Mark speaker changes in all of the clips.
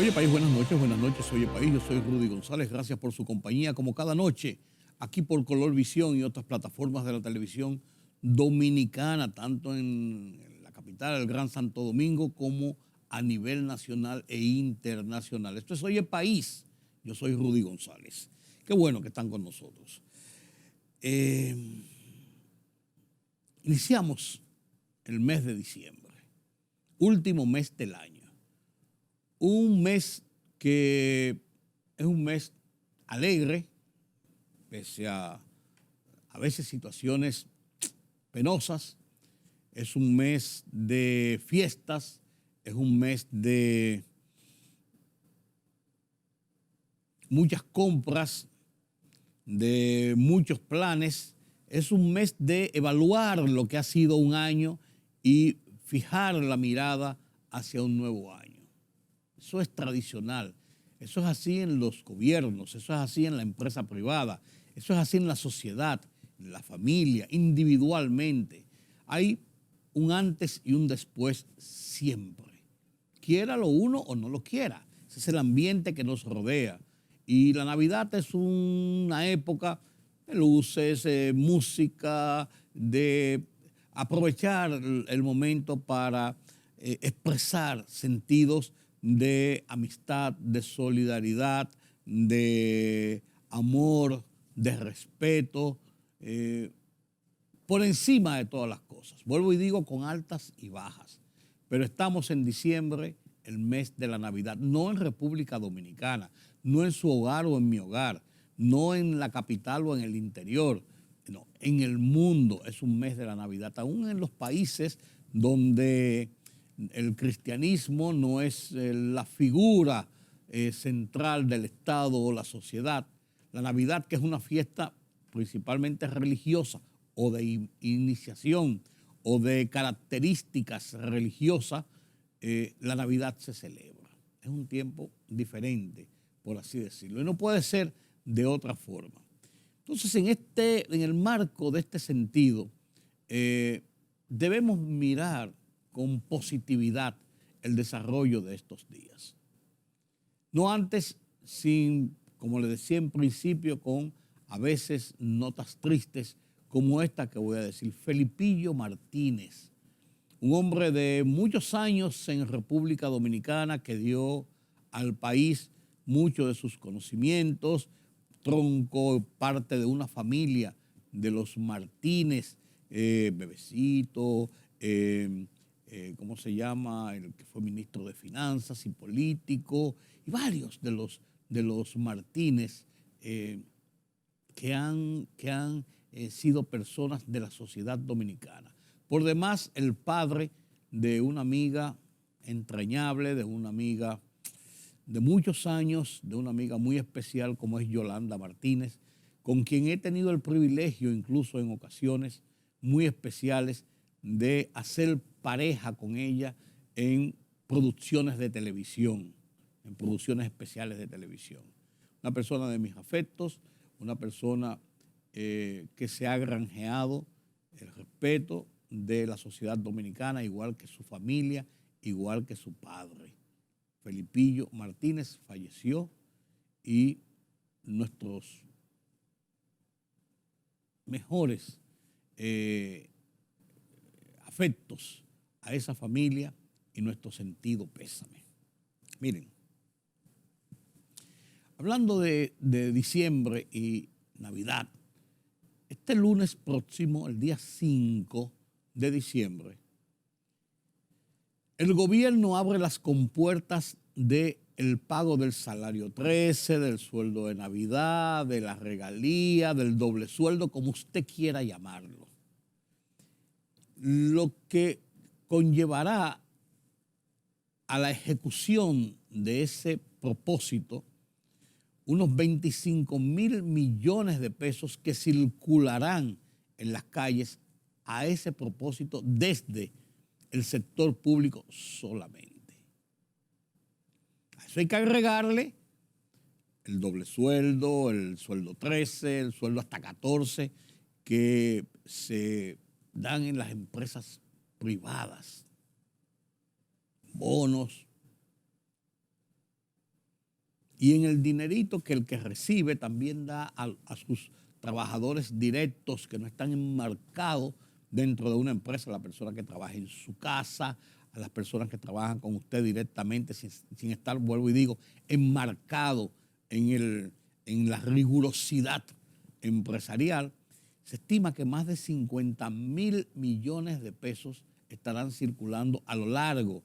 Speaker 1: Oye País, buenas noches, oye País, yo soy Rudy González, gracias por su compañía como cada noche, aquí por Color Visión y otras plataformas de la televisión dominicana, tanto en la capital, el Gran Santo Domingo, como a nivel nacional e internacional. Esto es Oye País, yo soy Rudy González. Qué bueno que están con nosotros. Eh, Iniciamos el mes de diciembre, último mes del año. Un mes que es un mes alegre, pese a veces situaciones penosas. Es un mes de fiestas, es un mes de muchas compras, de muchos planes. Es un mes de evaluar lo que ha sido un año y fijar la mirada hacia un nuevo año. Eso es tradicional. Eso es así en los gobiernos, eso es así en la empresa privada, eso es así en la sociedad, en la familia, individualmente. Hay un antes y un después siempre. Quiera lo uno o no lo quiera. Ese es el ambiente que nos rodea. Y la Navidad es una época de luces, música, de aprovechar el momento para expresar sentidos de amistad, de solidaridad, de amor, de respeto, por encima de todas las cosas. Vuelvo y digo con altas y bajas, pero estamos en diciembre, el mes de la Navidad, no en República Dominicana, no en su hogar o en mi hogar, no en la capital o en el interior, no, en el mundo es un mes de la Navidad, aún en los países donde el cristianismo no es la figura central del Estado o la sociedad. La Navidad, que es una fiesta principalmente religiosa o de iniciación o de características religiosas, la Navidad se celebra. Es un tiempo diferente, por así decirlo, y no puede ser de otra forma. Entonces, en el marco de este sentido, debemos mirar con positividad el desarrollo de estos días. No antes, sin, como le decía en principio, con a veces notas tristes como esta que voy a decir. Felipillo Martínez, un hombre de muchos años en República Dominicana que dio al país muchos de sus conocimientos, tronco, parte de una familia de los Martínez, Bebecito, ¿cómo se llama? El que fue ministro de Finanzas y político, y varios de los Martínez que han sido personas de la sociedad dominicana. Por demás, el padre de una amiga entrañable, de una amiga de muchos años, de una amiga muy especial como es Yolanda Martínez, con quien he tenido el privilegio, incluso en ocasiones muy especiales, de hacer pareja con ella en producciones de televisión, en producciones especiales de televisión. Una persona de mis afectos, una persona que se ha granjeado el respeto de la sociedad dominicana, igual que su familia, igual que su padre. Felipillo Martínez falleció y nuestros mejores afectos a esa familia y nuestro sentido pésame. Miren, hablando de diciembre y Navidad, este lunes próximo, el día 5 de diciembre, el gobierno abre las compuertas del pago del salario 13, del sueldo de Navidad, de la regalía, del doble sueldo, como usted quiera llamarlo. Lo que conllevará a la ejecución de ese propósito unos 25,000 millones de pesos que circularán en las calles a ese propósito desde el sector público solamente. A eso hay que agregarle el doble sueldo, el sueldo 13, el sueldo hasta 14 que se dan en las empresas privadas, bonos, Y en el dinerito que el que recibe también da a sus trabajadores directos que no están enmarcados dentro de una empresa, a la persona que trabaja en su casa, a las personas que trabajan con usted directamente sin estar, vuelvo y digo, enmarcado en la rigurosidad empresarial. Se estima que más de 50.000 millones de pesos estarán circulando a lo largo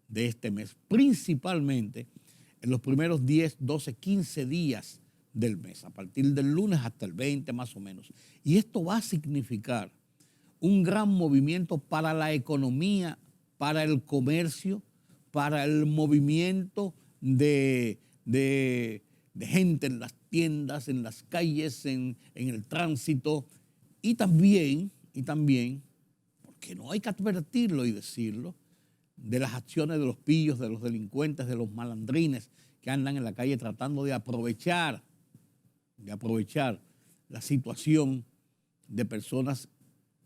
Speaker 1: de este mes, principalmente en los primeros 10, 12, 15 días del mes, a partir del lunes hasta el 20 más o menos. Y esto va a significar un gran movimiento para la economía, para el comercio, para el movimiento de gente en las tiendas, en las calles, en el tránsito, y también, porque no hay que advertirlo y decirlo, de las acciones de los pillos, de los delincuentes, de los malandrines que andan en la calle tratando de aprovechar la situación de personas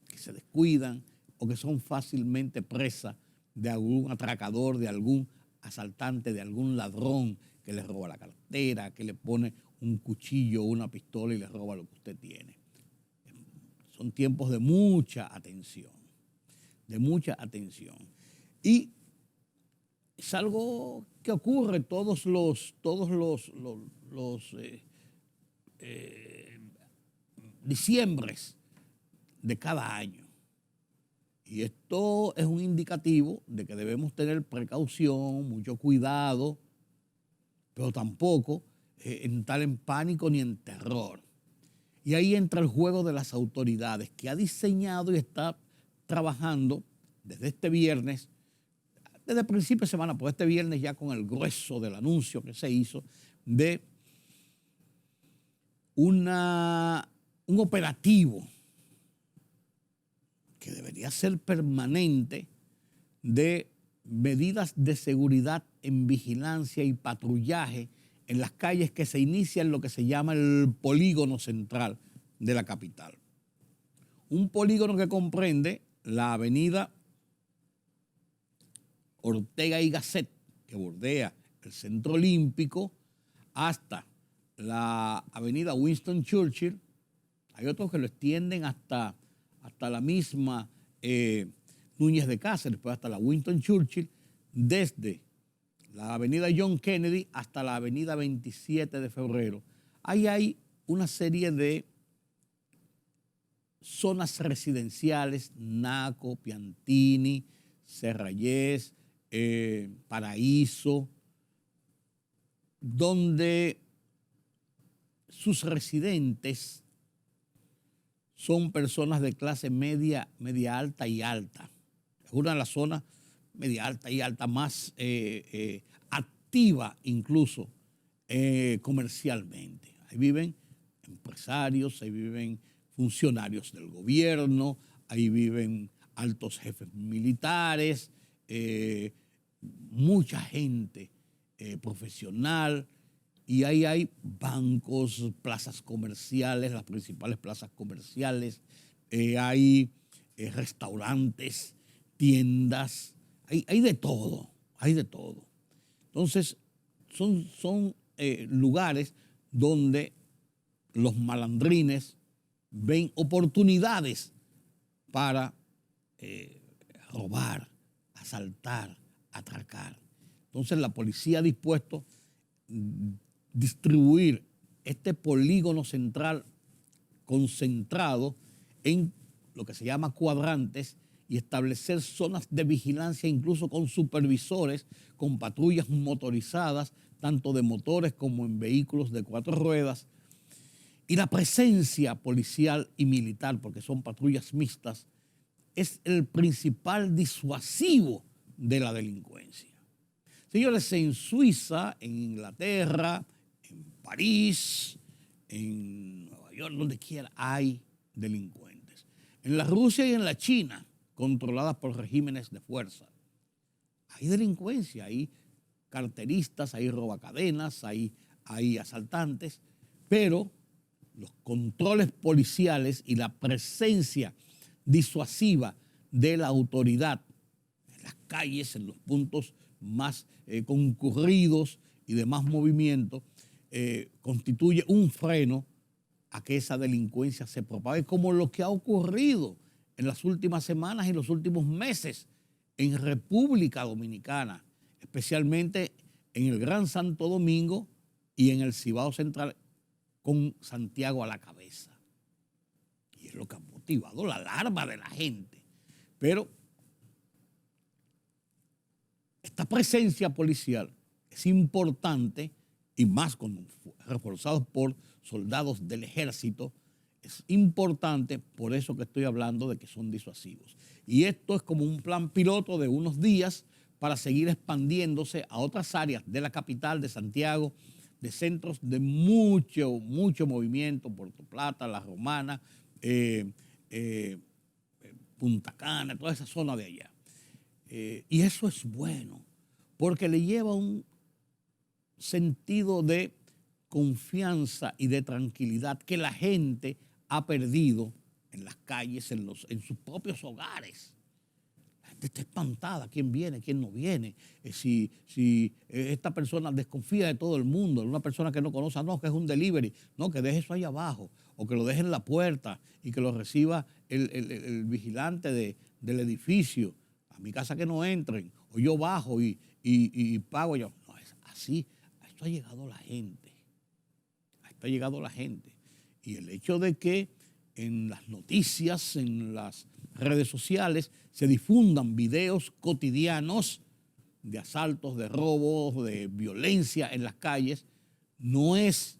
Speaker 1: que se descuidan o que son fácilmente presas de algún atracador, de algún asaltante, de algún ladrón que le roba la cartera, que le pone un cuchillo o una pistola y le roba lo que usted tiene. Son tiempos de mucha atención, Y es algo que ocurre todos los diciembres de cada año. Y esto es un indicativo de que debemos tener precaución, mucho cuidado, pero tampoco entrar en pánico ni en terror. Y ahí entra el juego de las autoridades, que ha diseñado y está trabajando desde este viernes, desde el principio de semana, pues este viernes ya con el grueso del anuncio que se hizo de un operativo que debería ser permanente de medidas de seguridad en vigilancia y patrullaje en las calles que se inicia en lo que se llama el polígono central de la capital. Un polígono que comprende la avenida Ortega y Gasset, que bordea el Centro Olímpico, hasta la avenida Winston Churchill. Hay otros que lo extienden hasta la misma Núñez de Cáceres, pues hasta la Winston Churchill, desde la avenida John Kennedy hasta la avenida 27 de febrero. Ahí hay una serie de zonas residenciales, Naco, Piantini, Serrayés, Paraíso, donde sus residentes son personas de clase media, media alta y alta. Es una de las zonas media alta y alta más activa incluso comercialmente. Ahí viven empresarios, ahí viven funcionarios del gobierno, ahí viven altos jefes militares, mucha gente profesional, y ahí hay bancos, plazas comerciales, las principales plazas comerciales, hay restaurantes, tiendas, hay de todo, Entonces, son lugares donde los malandrines ven oportunidades para robar, asaltar, atracar. Entonces la policía ha dispuesto distribuir este polígono central concentrado en lo que se llama cuadrantes y establecer zonas de vigilancia incluso con supervisores, con patrullas motorizadas, tanto de motores como en vehículos de 4 ruedas. Y la presencia policial y militar, porque son patrullas mixtas, es el principal disuasivo de la delincuencia. Señores, en Suiza, en Inglaterra, en París, en Nueva York, donde quiera, hay delincuentes. En la Rusia y en la China, controladas por regímenes de fuerza, hay delincuencia, hay carteristas, hay robacadenas, hay asaltantes, pero los controles policiales y la presencia disuasiva de la autoridad en las calles, en los puntos más concurridos y de más movimiento, constituye un freno a que esa delincuencia se propague, como lo que ha ocurrido en las últimas semanas y los últimos meses en República Dominicana, especialmente en el Gran Santo Domingo y en el Cibao Central, con Santiago a la cabeza. Y es lo que ha motivado la alarma de la gente. Pero esta presencia policial es importante, y más cuando reforzados por soldados del ejército, es importante, por eso que estoy hablando de que son disuasivos. Y esto es como un plan piloto de unos días para seguir expandiéndose a otras áreas de la capital, de Santiago, de centros de mucho movimiento, Puerto Plata, La Romana, Punta Cana, toda esa zona de allá. Y eso es bueno, porque le lleva un sentido de confianza y de tranquilidad que la gente ha perdido en las calles, en sus propios hogares. La gente está espantada, quién viene, quién no viene, si esta persona desconfía de todo el mundo, una persona que no conoce, no, que es un delivery, no, que deje eso ahí abajo, o que lo deje en la puerta y que lo reciba el vigilante del edificio, a mi casa que no entren, o yo bajo y pago yo. No, es así, a esto ha llegado la gente. Ha llegado la gente. Y el hecho de que en las noticias, en las redes sociales, se difundan videos cotidianos de asaltos, de robos, de violencia en las calles, no es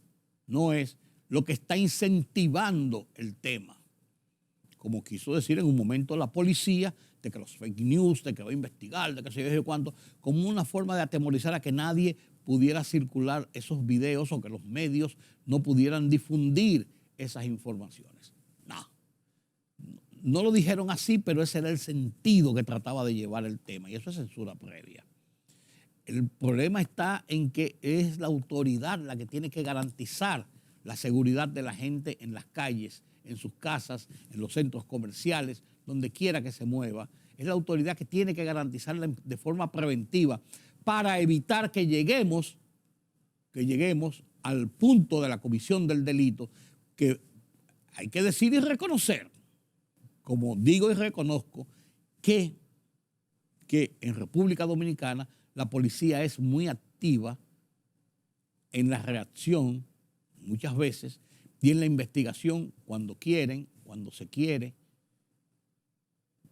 Speaker 1: lo que está incentivando el tema. Como quiso decir en un momento la policía, de que los fake news, de que va a investigar, de que se yo cuánto, como una forma de atemorizar a que nadie pudiera circular esos videos o que los medios no pudieran difundir esas informaciones. No lo dijeron así, pero ese era el sentido que trataba de llevar el tema, y eso es censura previa. El problema está en que es la autoridad la que tiene que garantizar la seguridad de la gente en las calles, en sus casas, en los centros comerciales, donde quiera que se mueva. Es la autoridad que tiene que garantizarla de forma preventiva para evitar que lleguemos al punto de la comisión del delito, que hay que decir y reconocer, como digo y reconozco, que en República Dominicana la policía es muy activa en la reacción muchas veces y en la investigación cuando quieren, cuando se quiere,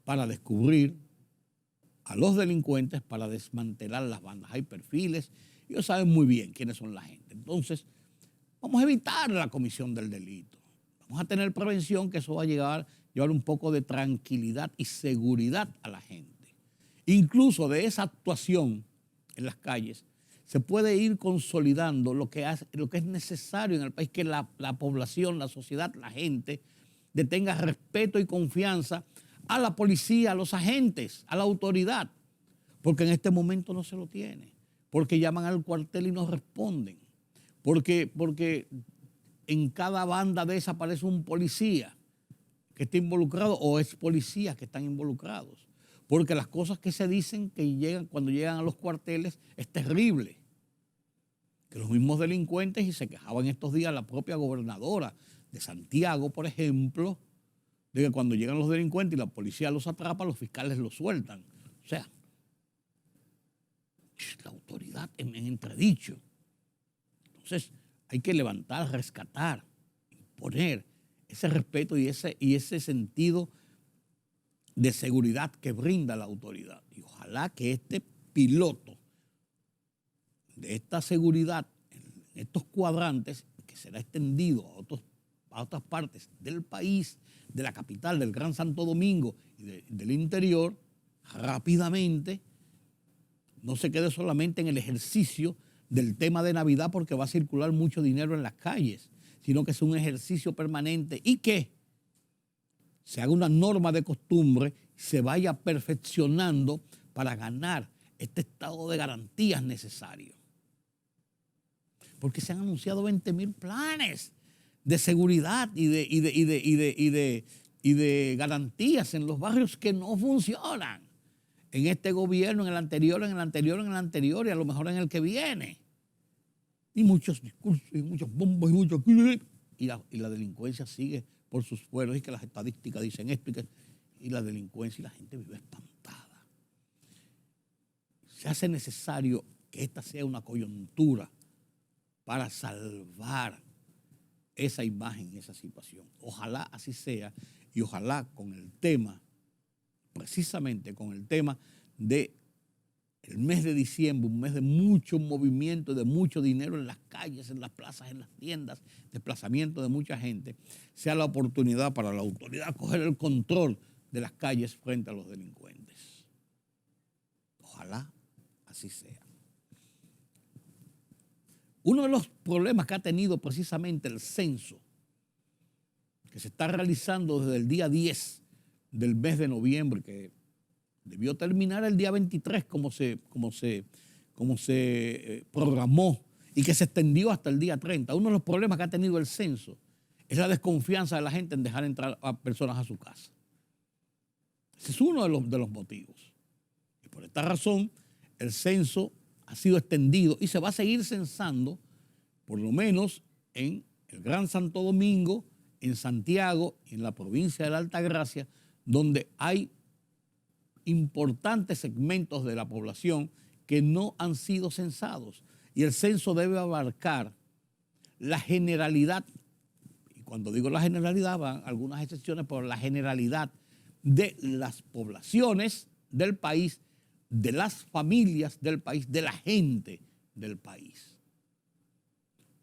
Speaker 1: para descubrir a los delincuentes, para desmantelar las bandas. Hay perfiles, ellos saben muy bien quiénes son la gente. Entonces, vamos a evitar la comisión del delito. Vamos a tener prevención, que eso va a llevar un poco de tranquilidad y seguridad a la gente. Incluso de esa actuación en las calles se puede ir consolidando lo que es necesario en el país, que la población, la sociedad, la gente le tenga respeto y confianza a la policía, a los agentes, a la autoridad, porque en este momento no se lo tiene, porque llaman al cuartel y no responden, porque en cada banda de esa aparece un policía que está involucrado o es policías que están involucrados, porque las cosas que se dicen cuando llegan a los cuarteles es terrible. Que los mismos delincuentes, y se quejaban estos días la propia gobernadora de Santiago, por ejemplo, de que cuando llegan los delincuentes y la policía los atrapa, los fiscales los sueltan. O sea, la autoridad en entredicho. Entonces, hay que levantar, rescatar, imponer ese respeto y ese sentido de seguridad que brinda la autoridad. Y ojalá que este piloto de esta seguridad en estos cuadrantes, que será extendido a otras partes del país, de la capital, del Gran Santo Domingo y del interior, rápidamente, no se quede solamente en el ejercicio del tema de Navidad, porque va a circular mucho dinero en las calles, sino que es un ejercicio permanente y que se haga una norma de costumbre, se vaya perfeccionando para ganar este estado de garantías necesario. Porque se han anunciado 20,000 planes de seguridad y de garantías en los barrios que no funcionan. En este gobierno, en el anterior, y a lo mejor en el que viene. y muchos discursos, y muchos bombos, y muchos... Y la delincuencia sigue por sus fueros, y que las estadísticas dicen esto, y la delincuencia y la gente vive espantada. Se hace necesario que esta sea una coyuntura para salvar esa imagen, esa situación. Ojalá así sea, y ojalá con el tema, precisamente con el tema de el mes de diciembre, un mes de mucho movimiento, de mucho dinero en las calles, en las plazas, en las tiendas, desplazamiento de mucha gente, sea la oportunidad para la autoridad coger el control de las calles frente a los delincuentes. Ojalá así sea. Uno de los problemas que ha tenido precisamente el censo, que se está realizando desde el día 10 del mes de noviembre, que debió terminar el día 23 como se programó y que se extendió hasta el día 30. Uno de los problemas que ha tenido el censo es la desconfianza de la gente en dejar entrar a personas a su casa. Ese es uno de los motivos. Y por esta razón, el censo ha sido extendido y se va a seguir censando, por lo menos en el Gran Santo Domingo, en Santiago y en la provincia de la Altagracia, donde hay importantes segmentos de la población que no han sido censados. Y el censo debe abarcar la generalidad, y cuando digo la generalidad van algunas excepciones, pero la generalidad de las poblaciones del país, de las familias del país, de la gente del país.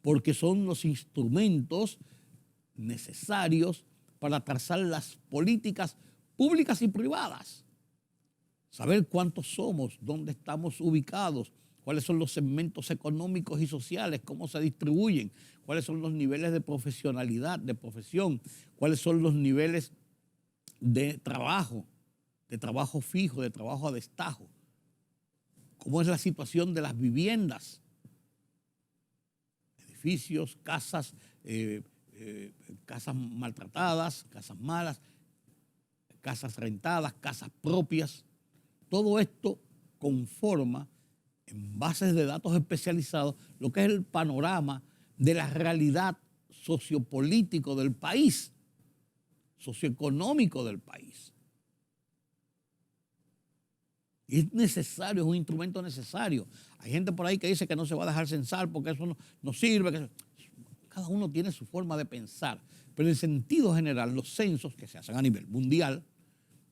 Speaker 1: Porque son los instrumentos necesarios para trazar las políticas públicas y privadas. Saber cuántos somos, dónde estamos ubicados, cuáles son los segmentos económicos y sociales, cómo se distribuyen, cuáles son los niveles de profesionalidad, de profesión, cuáles son los niveles de trabajo fijo, de trabajo a destajo, cómo es la situación de las viviendas, edificios, casas, casas maltratadas, casas malas, casas rentadas, casas propias. Todo esto conforma en bases de datos especializados lo que es el panorama de la realidad sociopolítico del país, socioeconómico del país. Y es necesario, es un instrumento necesario. Hay gente por ahí que dice que no se va a dejar censar porque eso no sirve. Cada uno tiene su forma de pensar, pero en sentido general los censos que se hacen a nivel mundial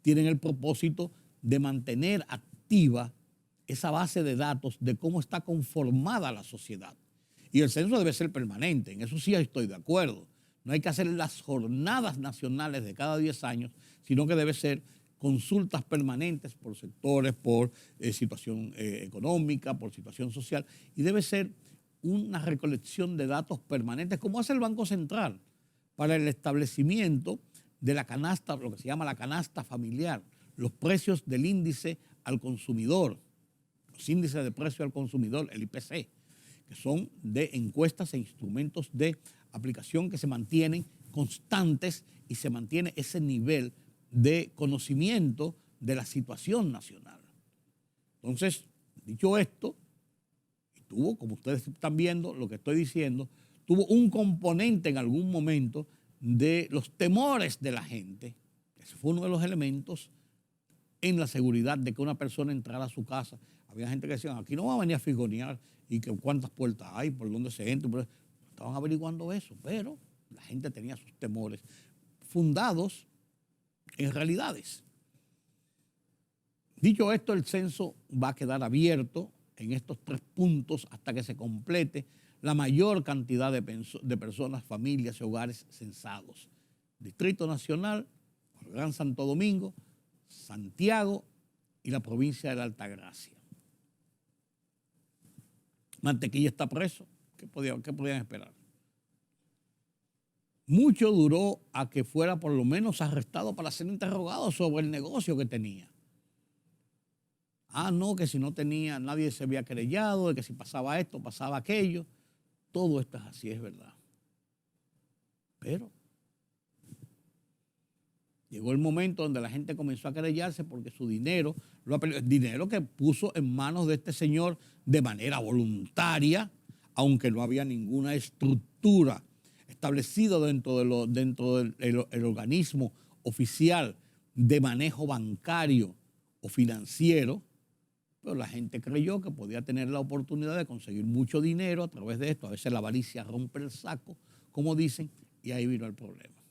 Speaker 1: tienen el propósito de mantener activa esa base de datos de cómo está conformada la sociedad. Y el censo debe ser permanente, en eso sí estoy de acuerdo. No hay que hacer las jornadas nacionales de cada 10 años, sino que debe ser consultas permanentes por sectores, por situación económica, por situación social, y debe ser una recolección de datos permanentes, como hace el Banco Central, para el establecimiento de la canasta, lo que se llama la canasta familiar, los precios del índice al consumidor, los índices de precio al consumidor, el IPC, que son de encuestas e instrumentos de aplicación que se mantienen constantes y se mantiene ese nivel de conocimiento de la situación nacional. Entonces, dicho esto, y tuvo, como ustedes están viendo, lo que estoy diciendo, tuvo un componente en algún momento de los temores de la gente. Ese fue uno de los elementos en la seguridad de que una persona entrara a su casa. Había gente que decía, aquí no va a venir a figonear y que cuántas puertas hay, por dónde se entra. Pero estaban averiguando eso, pero la gente tenía sus temores fundados en realidades. Dicho esto, el censo va a quedar abierto en estos 3 puntos hasta que se complete la mayor cantidad de personas, familias y hogares censados. Distrito Nacional, Gran Santo Domingo, Santiago y la provincia de la Altagracia. Mantequilla está preso. ¿Qué podían esperar? Mucho duró a que fuera por lo menos arrestado para ser interrogado sobre el negocio que tenía. No, que si no tenía, nadie se había querellado, de que si pasaba esto, pasaba aquello. Todo esto es así, es verdad. Pero llegó el momento donde la gente comenzó a querellarse porque su dinero, dinero que puso en manos de este señor de manera voluntaria, aunque no había ninguna estructura establecida dentro del organismo oficial de manejo bancario o financiero, pero la gente creyó que podía tener la oportunidad de conseguir mucho dinero a través de esto. A veces la avaricia rompe el saco, como dicen, y ahí vino el problema.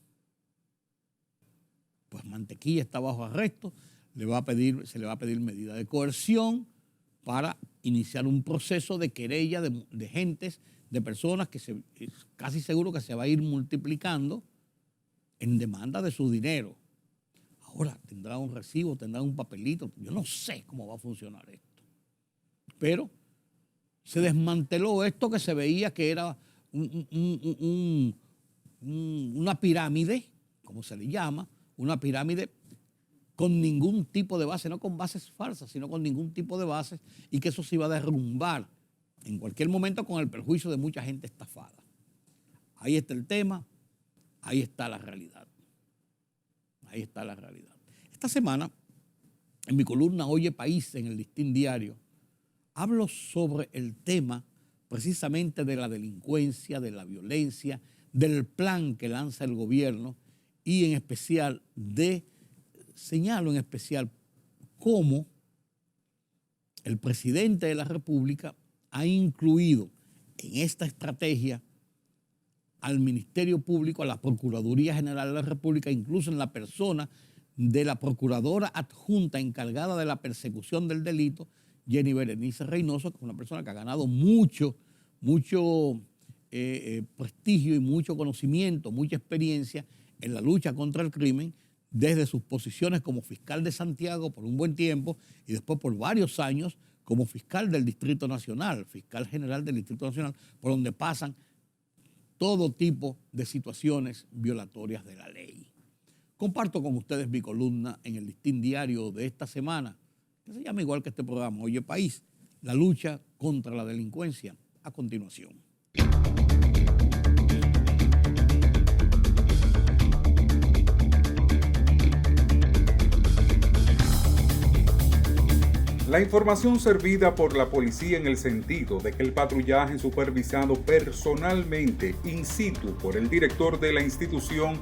Speaker 1: Pues Mantequilla está bajo arresto, se le va a pedir medida de coerción para iniciar un proceso de querella de gentes, de personas que casi seguro que se va a ir multiplicando en demanda de su dinero. Ahora tendrá un recibo, tendrá un papelito, yo no sé cómo va a funcionar esto. Pero se desmanteló esto que se veía que era una pirámide, como se le llama, una pirámide con ningún tipo de base, no con bases falsas, sino con ningún tipo de bases, y que eso se iba a derrumbar en cualquier momento con el perjuicio de mucha gente estafada. Ahí está el tema, ahí está la realidad. Ahí está la realidad. Esta semana, en mi columna Oye País, en el Listín Diario, hablo sobre el tema precisamente de la delincuencia, de la violencia, del plan que lanza el gobierno y en especial señalo en especial cómo el presidente de la República ha incluido en esta estrategia al Ministerio Público, a la Procuraduría General de la República, incluso en la persona de la Procuradora Adjunta encargada de la persecución del delito, Jenny Berenice Reynoso, que es una persona que ha ganado mucho prestigio y mucho conocimiento, mucha experiencia en la lucha contra el crimen, desde sus posiciones como fiscal de Santiago por un buen tiempo y después por varios años como fiscal del Distrito Nacional, fiscal general del Distrito Nacional, por donde pasan todo tipo de situaciones violatorias de la ley. Comparto con ustedes mi columna en el Listín Diario de esta semana, que se llama igual que este programa, Oye País, la lucha contra la delincuencia, a continuación.
Speaker 2: La información servida por la policía en el sentido de que el patrullaje supervisado personalmente in situ por el director de la institución,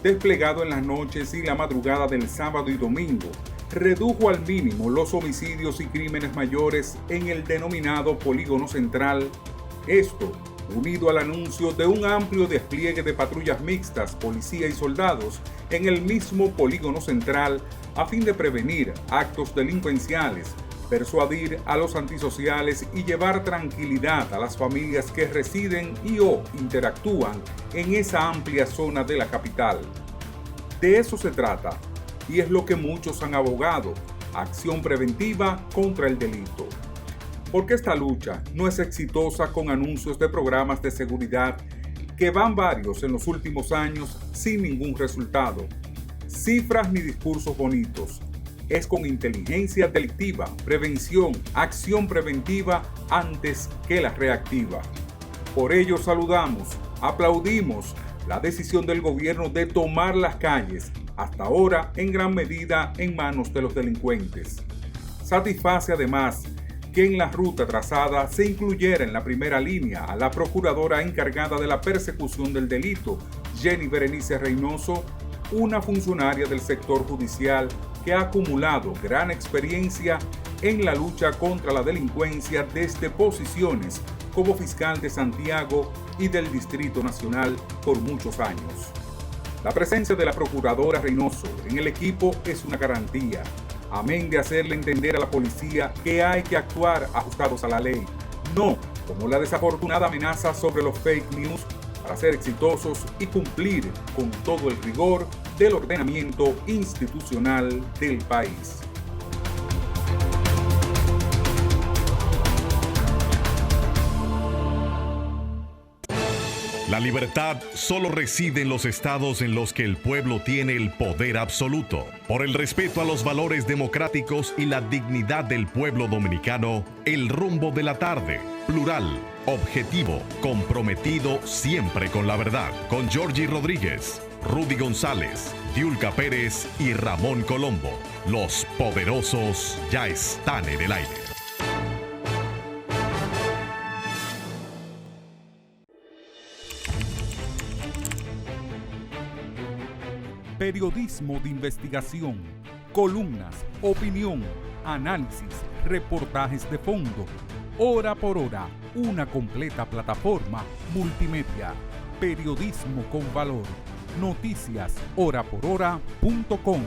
Speaker 2: desplegado en las noches y la madrugada del sábado y domingo, redujo al mínimo los homicidios y crímenes mayores en el denominado Polígono Central. Esto, unido al anuncio de un amplio despliegue de patrullas mixtas, policía y soldados en el mismo Polígono Central, a fin de prevenir actos delincuenciales, persuadir a los antisociales y llevar tranquilidad a las familias que residen o interactúan en esa amplia zona de la capital. De eso se trata, y es lo que muchos han abogado: acción preventiva contra el delito. Porque esta lucha no es exitosa con anuncios de programas de seguridad que van varios en los últimos años sin ningún resultado, cifras ni discursos bonitos. Es con inteligencia delictiva, prevención, acción preventiva antes que la reactiva. Por ello saludamos, aplaudimos la decisión del gobierno de tomar las calles, hasta ahora en gran medida en manos de los delincuentes. Satisface además que en la ruta trazada se incluyera en la primera línea a la procuradora encargada de la persecución del delito, Jenny Berenice Reynoso, una funcionaria del sector judicial que ha acumulado gran experiencia en la lucha contra la delincuencia desde posiciones como fiscal de Santiago y del Distrito Nacional por muchos años. La presencia de la procuradora Reynoso en el equipo es una garantía, amén de hacerle entender a la policía que hay que actuar ajustados a la ley, no como la desafortunada amenaza sobre los fake news, para ser exitosos y cumplir con todo el rigor del ordenamiento institucional del país.
Speaker 3: La libertad solo reside en los estados en los que el pueblo tiene el poder absoluto. Por el respeto a los valores democráticos y la dignidad del pueblo dominicano, el rumbo de la tarde, plural, objetivo, comprometido siempre con la verdad. Con Georgie Rodríguez, Rudy González, Diulca Pérez y Ramón Colombo. Los poderosos ya están en el aire.
Speaker 2: periodismo de investigación, columnas, opinión, análisis, reportajes de fondo. Hora por hora, una completa plataforma multimedia. Periodismo con valor. Noticias horaporhora.com.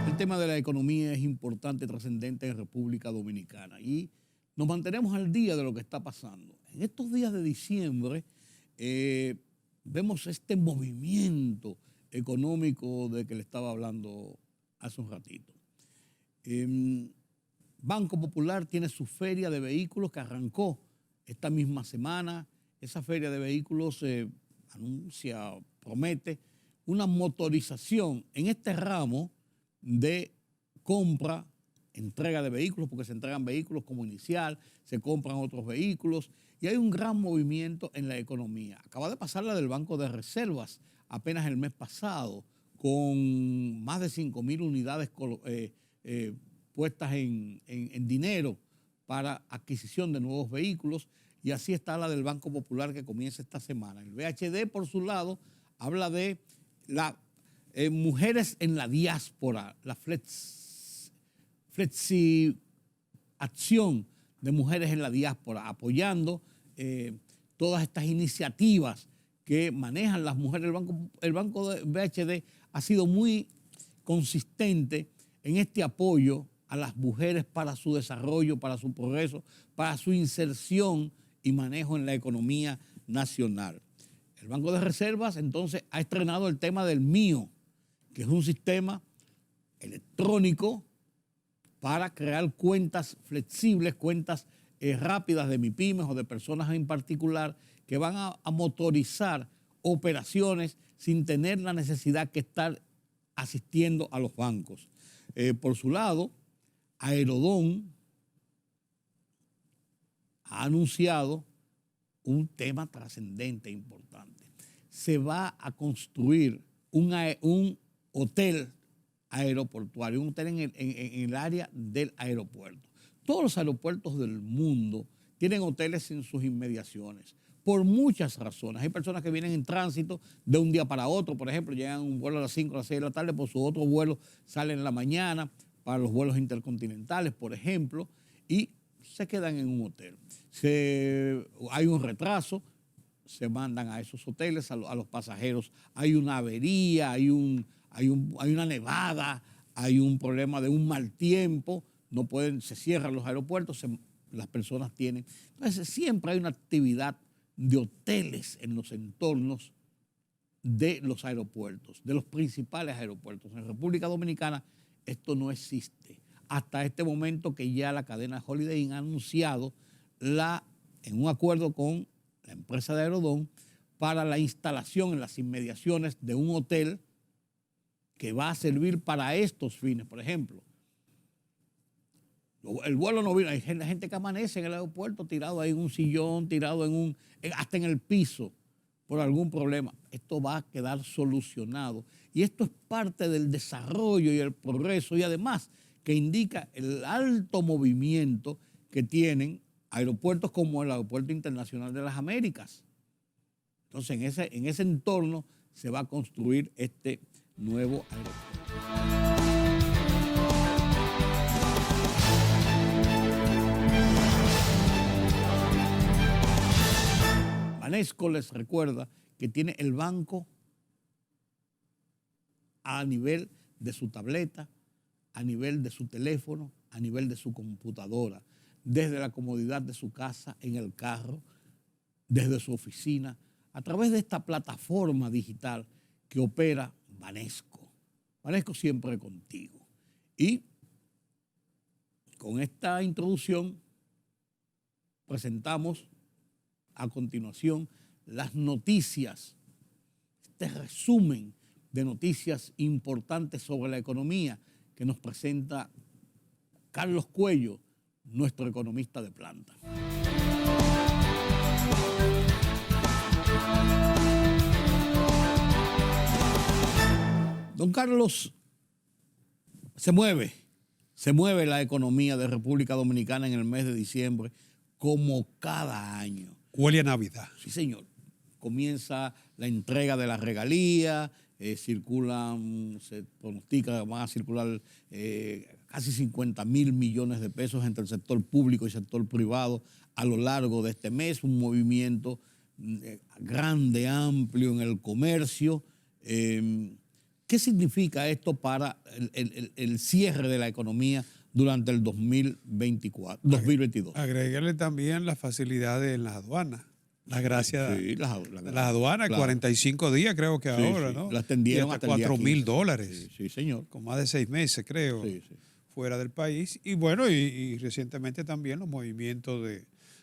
Speaker 1: El tema de la economía es importante, trascendente en República Dominicana y nos mantenemos al día de lo que está pasando. En estos días de diciembre vemos este movimiento económico de que le estaba hablando hace un ratito. Banco Popular tiene su feria de vehículos que arrancó esta misma semana. Esa feria de vehículos anuncia, promete una motorización en este ramo de compra, entrega de vehículos, porque se entregan vehículos como inicial, se compran otros vehículos y hay un gran movimiento en la economía. Acaba de pasar la del Banco de Reservas apenas el mes pasado, con más de 5.000 unidades puestas en dinero para adquisición de nuevos vehículos, y así está la del Banco Popular que comienza esta semana. El BHD, por su lado, habla de las mujeres en la diáspora, la acción de mujeres en la diáspora, apoyando todas estas iniciativas que manejan las mujeres. El banco de BHD ha sido muy consistente en este apoyo a las mujeres para su desarrollo, para su progreso, para su inserción y manejo en la economía nacional. El Banco de Reservas entonces ha estrenado el tema del MIO, que es un sistema electrónico para crear cuentas flexibles, cuentas rápidas de MIPYMES o de personas en particular que van a motorizar operaciones sin tener la necesidad que estar asistiendo a los bancos. Por su lado, Aerodón ha anunciado un tema trascendente e importante. Se va a construir un hotel aeroportuario, un hotel en el área del aeropuerto. Todos los aeropuertos del mundo tienen hoteles en sus inmediaciones, por muchas razones. Hay personas que vienen en tránsito de un día para otro, por ejemplo, llegan a un vuelo a las 5 o las 6 de la tarde, por su otro vuelo salen en la mañana, para los vuelos intercontinentales, por ejemplo, y se quedan en un hotel. Hay un retraso, se mandan a esos hoteles a los pasajeros. Hay una avería, hay una nevada, hay un problema de un mal tiempo, se cierran los aeropuertos, las personas tienen. Entonces siempre hay una actividad de hoteles en los entornos de los aeropuertos, de los principales aeropuertos. En República Dominicana esto no existe. Hasta este momento que ya la cadena Holiday Inn ha anunciado en un acuerdo con la empresa de Aerodón para la instalación en las inmediaciones de un hotel que va a servir para estos fines. Por ejemplo, el vuelo no vino, hay gente que amanece en el aeropuerto tirado ahí en un sillón, tirado hasta en el piso por algún problema. Esto va a quedar solucionado y esto es parte del desarrollo y el progreso, y además que indica el alto movimiento que tienen aeropuertos como el Aeropuerto Internacional de las Américas. Entonces en ese entorno se va a construir este nuevo aeropuerto. Banesco les recuerda que tiene el banco a nivel de su tableta, a nivel de su teléfono, a nivel de su computadora, desde la comodidad de su casa, en el carro, desde su oficina, a través de esta plataforma digital que opera Banesco. Banesco siempre contigo. Y con esta introducción presentamos a continuación las noticias, este resumen de noticias importantes sobre la economía que nos presenta Carlos Cuello, nuestro economista de planta. Don Carlos, se mueve la economía de República Dominicana en el mes de diciembre como cada año.
Speaker 4: Huele a Navidad.
Speaker 1: Sí, señor. Comienza la entrega de la regalía, se pronostica que van a circular casi 50.000 millones de pesos entre el sector público y sector privado a lo largo de este mes, un movimiento grande, amplio en el comercio. ¿Qué significa esto para el cierre de la economía durante el 2022?
Speaker 4: Agréguele también las facilidades en las aduanas. Las gracias.
Speaker 1: Sí, las
Speaker 4: aduanas, claro. 45 días creo que ahora,
Speaker 1: sí.
Speaker 4: ¿no?
Speaker 1: Las tendieron hasta
Speaker 4: $4,000.
Speaker 1: Sí, señor.
Speaker 4: Con más de 6 meses, creo, fuera del país. Y bueno, y recientemente también los movimientos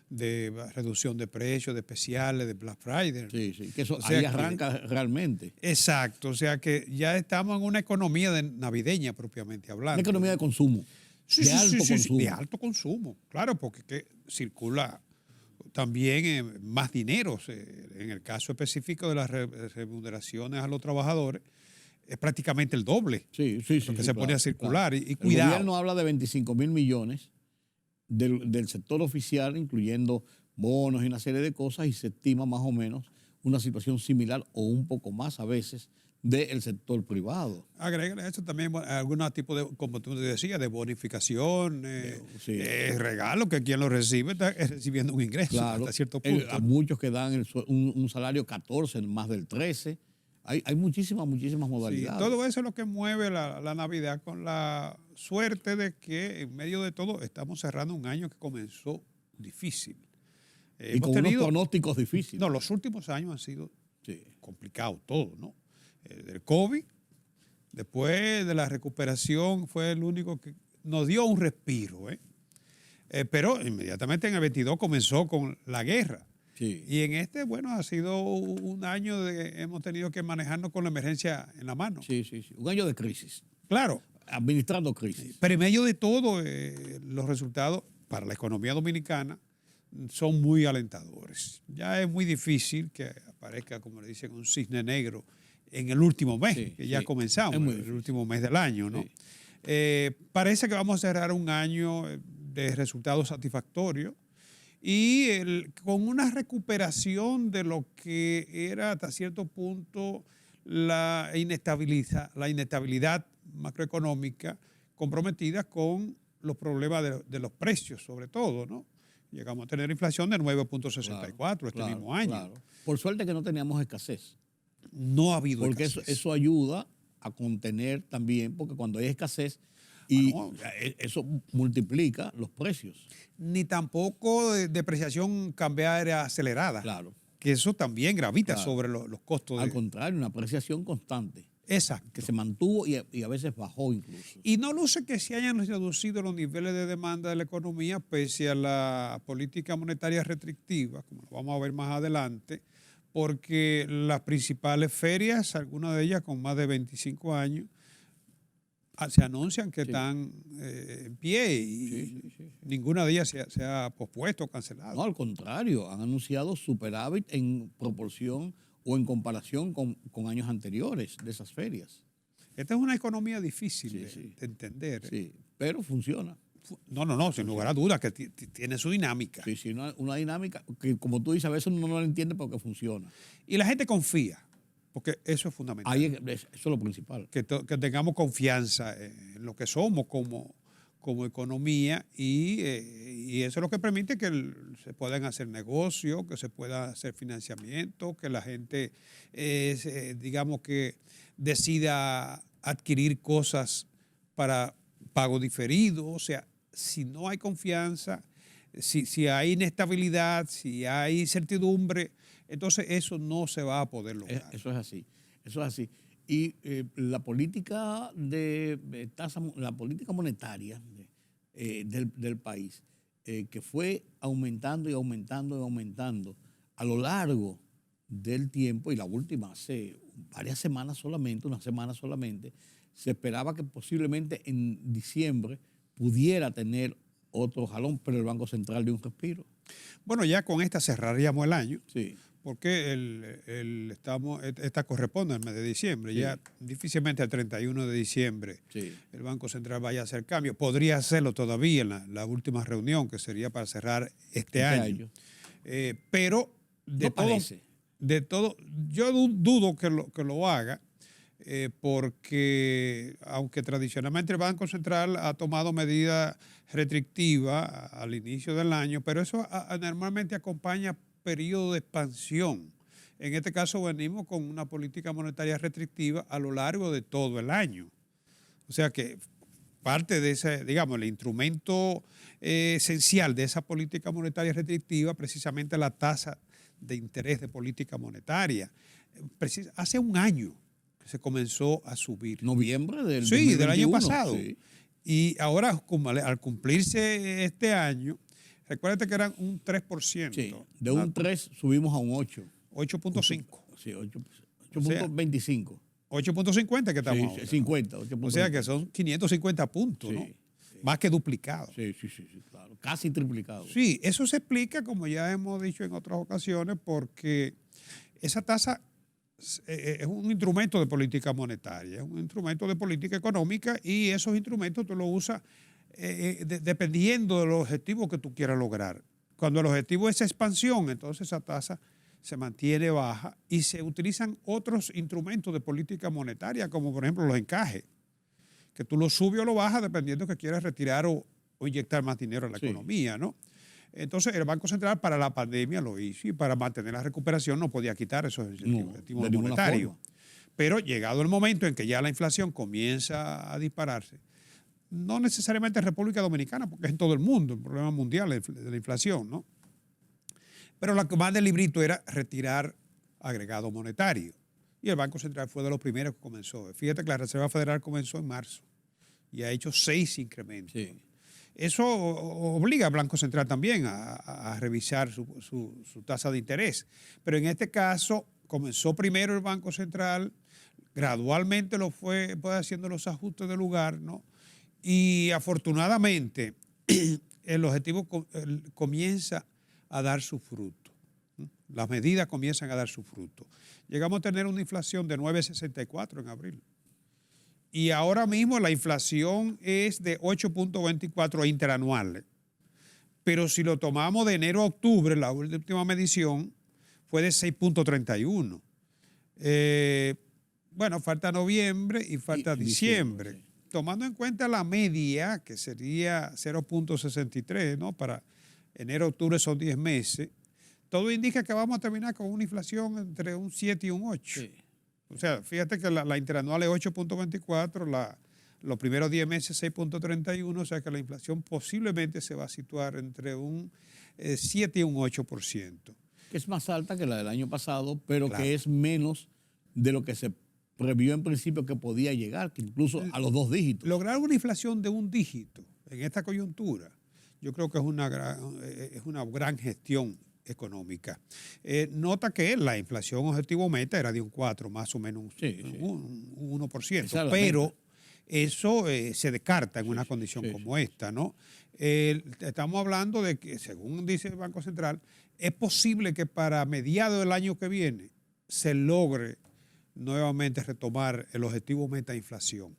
Speaker 4: de reducción de precios, de especiales, de Black Friday.
Speaker 1: Sí, que eso ahí arranca realmente.
Speaker 4: Exacto, o sea que ya estamos en una economía navideña propiamente hablando.
Speaker 1: Una economía de consumo. De alto consumo.
Speaker 4: De alto consumo, claro, porque circula también más dinero. En el caso específico de las remuneraciones a los trabajadores, es prácticamente el doble
Speaker 1: que
Speaker 4: se pone a circular.
Speaker 1: Claro.
Speaker 4: Y cuidado.
Speaker 1: El gobierno habla de 25.000 millones del sector oficial, incluyendo bonos y una serie de cosas, y se estima más o menos una situación similar o un poco más a veces del sector privado.
Speaker 4: Agrégale a eso también algún tipo de, como tú decías, de bonificación, regalo, que quien lo recibe está recibiendo un ingreso hasta cierto punto.
Speaker 1: A muchos que dan un salario 14, más del 13. Hay muchísimas modalidades.
Speaker 4: Sí, todo eso es lo que mueve la Navidad, con la suerte de que en medio de todo estamos cerrando un año que comenzó difícil.
Speaker 1: Y con unos pronósticos difíciles.
Speaker 4: No, los últimos años han sido complicados todos, ¿no? Del COVID, después de la recuperación, fue el único que nos dio un respiro, pero inmediatamente en el 22 comenzó con la guerra.
Speaker 1: Sí.
Speaker 4: Y en este, bueno, ha sido un año hemos tenido que manejarnos con la emergencia en la mano.
Speaker 1: Sí. Un año de crisis.
Speaker 4: Claro.
Speaker 1: Administrando crisis.
Speaker 4: Pero en medio de todo, los resultados para la economía dominicana son muy alentadores. Ya es muy difícil que aparezca, como le dicen, un cisne negro en el último mes, que ya comenzamos, el último mes del año, ¿no? Parece que vamos a cerrar un año de resultados satisfactorios y con una recuperación de lo que era hasta cierto punto la inestabilidad macroeconómica comprometida con los problemas de los precios, sobre todo, ¿no? Llegamos a tener inflación de 9.64 este mismo año.
Speaker 1: Claro. Por suerte que no teníamos escasez.
Speaker 4: No ha habido
Speaker 1: porque
Speaker 4: escasez.
Speaker 1: Eso ayuda a contener también, porque cuando hay escasez, eso multiplica los precios.
Speaker 4: Ni tampoco depreciación cambiaria acelerada.
Speaker 1: Claro.
Speaker 4: Que eso también gravita sobre los costos.
Speaker 1: Al contrario, una apreciación constante.
Speaker 4: Exacto.
Speaker 1: Que se mantuvo y a veces bajó incluso.
Speaker 4: Y no luce que se hayan reducido los niveles de demanda de la economía pese a la política monetaria restrictiva, como lo vamos a ver más adelante, porque las principales ferias, algunas de ellas con más de 25 años, se anuncian que están en pie y ninguna de ellas se ha pospuesto o cancelado.
Speaker 1: No, al contrario, han anunciado superávit en proporción o en comparación con años anteriores de esas ferias.
Speaker 4: Esta es una economía difícil de entender.
Speaker 1: Sí, pero funciona.
Speaker 4: No, sin lugar a dudas, que tiene su dinámica.
Speaker 1: Sí, una dinámica que, como tú dices, a veces uno no la entiende porque funciona.
Speaker 4: Y la gente confía, porque eso es fundamental.
Speaker 1: Eso es lo principal.
Speaker 4: Que tengamos confianza en lo que somos como economía y eso es lo que permite que se puedan hacer negocios, que se pueda hacer financiamiento, que la gente, digamos que decida adquirir cosas para pago diferido. O sea, si no hay confianza, si hay inestabilidad, si hay incertidumbre, entonces eso no se va a poder lograr.
Speaker 1: Eso es así. Y la política la política monetaria del país, que fue aumentando a lo largo del tiempo, y la última hace una semana solamente, se esperaba que posiblemente en diciembre pudiera tener otro jalón, pero el Banco Central dio un respiro.
Speaker 4: Bueno, ya con esta cerraríamos el año.
Speaker 1: Sí.
Speaker 4: porque esta corresponde al mes de diciembre.
Speaker 1: Sí.
Speaker 4: Ya difícilmente el 31 de diciembre
Speaker 1: Sí.
Speaker 4: el Banco Central vaya a hacer cambios. Podría hacerlo todavía en la última reunión, que sería para cerrar este año. Pero
Speaker 1: No parece.
Speaker 4: de todo, yo dudo que lo haga, porque aunque tradicionalmente el Banco Central ha tomado medidas restrictivas al inicio del año, pero eso normalmente acompaña periodo de expansión. En este caso venimos con una política monetaria restrictiva a lo largo de todo el año. O sea que parte de ese, digamos, el instrumento esencial de esa política monetaria restrictiva, precisamente la tasa de interés de política monetaria. Hace un año que se comenzó a subir.
Speaker 1: Noviembre del
Speaker 4: Sí,
Speaker 1: 2021,
Speaker 4: del año pasado.
Speaker 1: Sí.
Speaker 4: Y ahora, como al cumplirse este año, recuérdate que eran un 3%.
Speaker 1: Sí, de un 3 subimos a un 8.
Speaker 4: 8.5.
Speaker 1: Sí, 8.25.
Speaker 4: 8.50 que estamos ahora.
Speaker 1: 50.
Speaker 4: O sea que son 550 puntos,
Speaker 1: Sí,
Speaker 4: ¿no?
Speaker 1: sí.
Speaker 4: Más que duplicado.
Speaker 1: Sí, claro. Casi triplicado.
Speaker 4: Sí, eso se explica, como ya hemos dicho en otras ocasiones, porque esa tasa es un instrumento de política monetaria, es un instrumento de política económica, y esos instrumentos tú los usas dependiendo de los objetivos que tú quieras lograr. Cuando el objetivo es expansión, entonces esa tasa se mantiene baja y se utilizan otros instrumentos de política monetaria, como por ejemplo los encajes, que tú lo subes o lo bajas dependiendo que quieras retirar o inyectar más dinero en la economía, ¿no? Entonces, el Banco Central para la pandemia lo hizo, y para mantener la recuperación no podía quitar esos objetivos monetarios. Pero llegado el momento en que ya la inflación comienza a dispararse, no necesariamente en República Dominicana, porque es en todo el mundo, el problema mundial de la inflación, ¿no? Pero lo que más del librito era retirar agregado monetario. Y el Banco Central fue de los primeros que comenzó. Fíjate que la Reserva Federal comenzó en marzo y ha hecho 6 incrementos.
Speaker 1: Sí.
Speaker 4: Eso obliga al Banco Central también a revisar su tasa de interés. Pero en este caso comenzó primero el Banco Central, gradualmente lo fue haciendo los ajustes de lugar, ¿no? Y afortunadamente el objetivo comienza a dar su fruto. Las medidas comienzan a dar su fruto. Llegamos a tener una inflación de 9.64 en abril. Y ahora mismo la inflación es de 8.24 interanuales. Pero si lo tomamos de enero a octubre, la última medición fue de 6.31. Bueno, falta noviembre y falta diciembre. Sí. Tomando en cuenta la media, que sería 0.63, ¿no? Para enero a octubre son 10 meses. Todo indica que vamos a terminar con una inflación entre un 7 y un 8. Sí. O sea, fíjate que la interanual es 8.24, los primeros 10 meses 6.31, o sea que la inflación posiblemente se va a situar entre un 7 y un 8%.
Speaker 1: Que es más alta que la del año pasado, pero
Speaker 4: claro,
Speaker 1: que es menos de lo que se previó en principio que podía llegar, que incluso a los 2 dígitos.
Speaker 4: Lograr una inflación de un dígito en esta coyuntura, yo creo que es una gran gestión económica. Nota que la inflación objetivo meta era de un 4, más o menos un 1%, pero eso se descarta en una condición como esta, ¿no? Estamos hablando de que, según dice el Banco Central, es posible que para mediados del año que viene se logre nuevamente retomar el objetivo meta de inflación.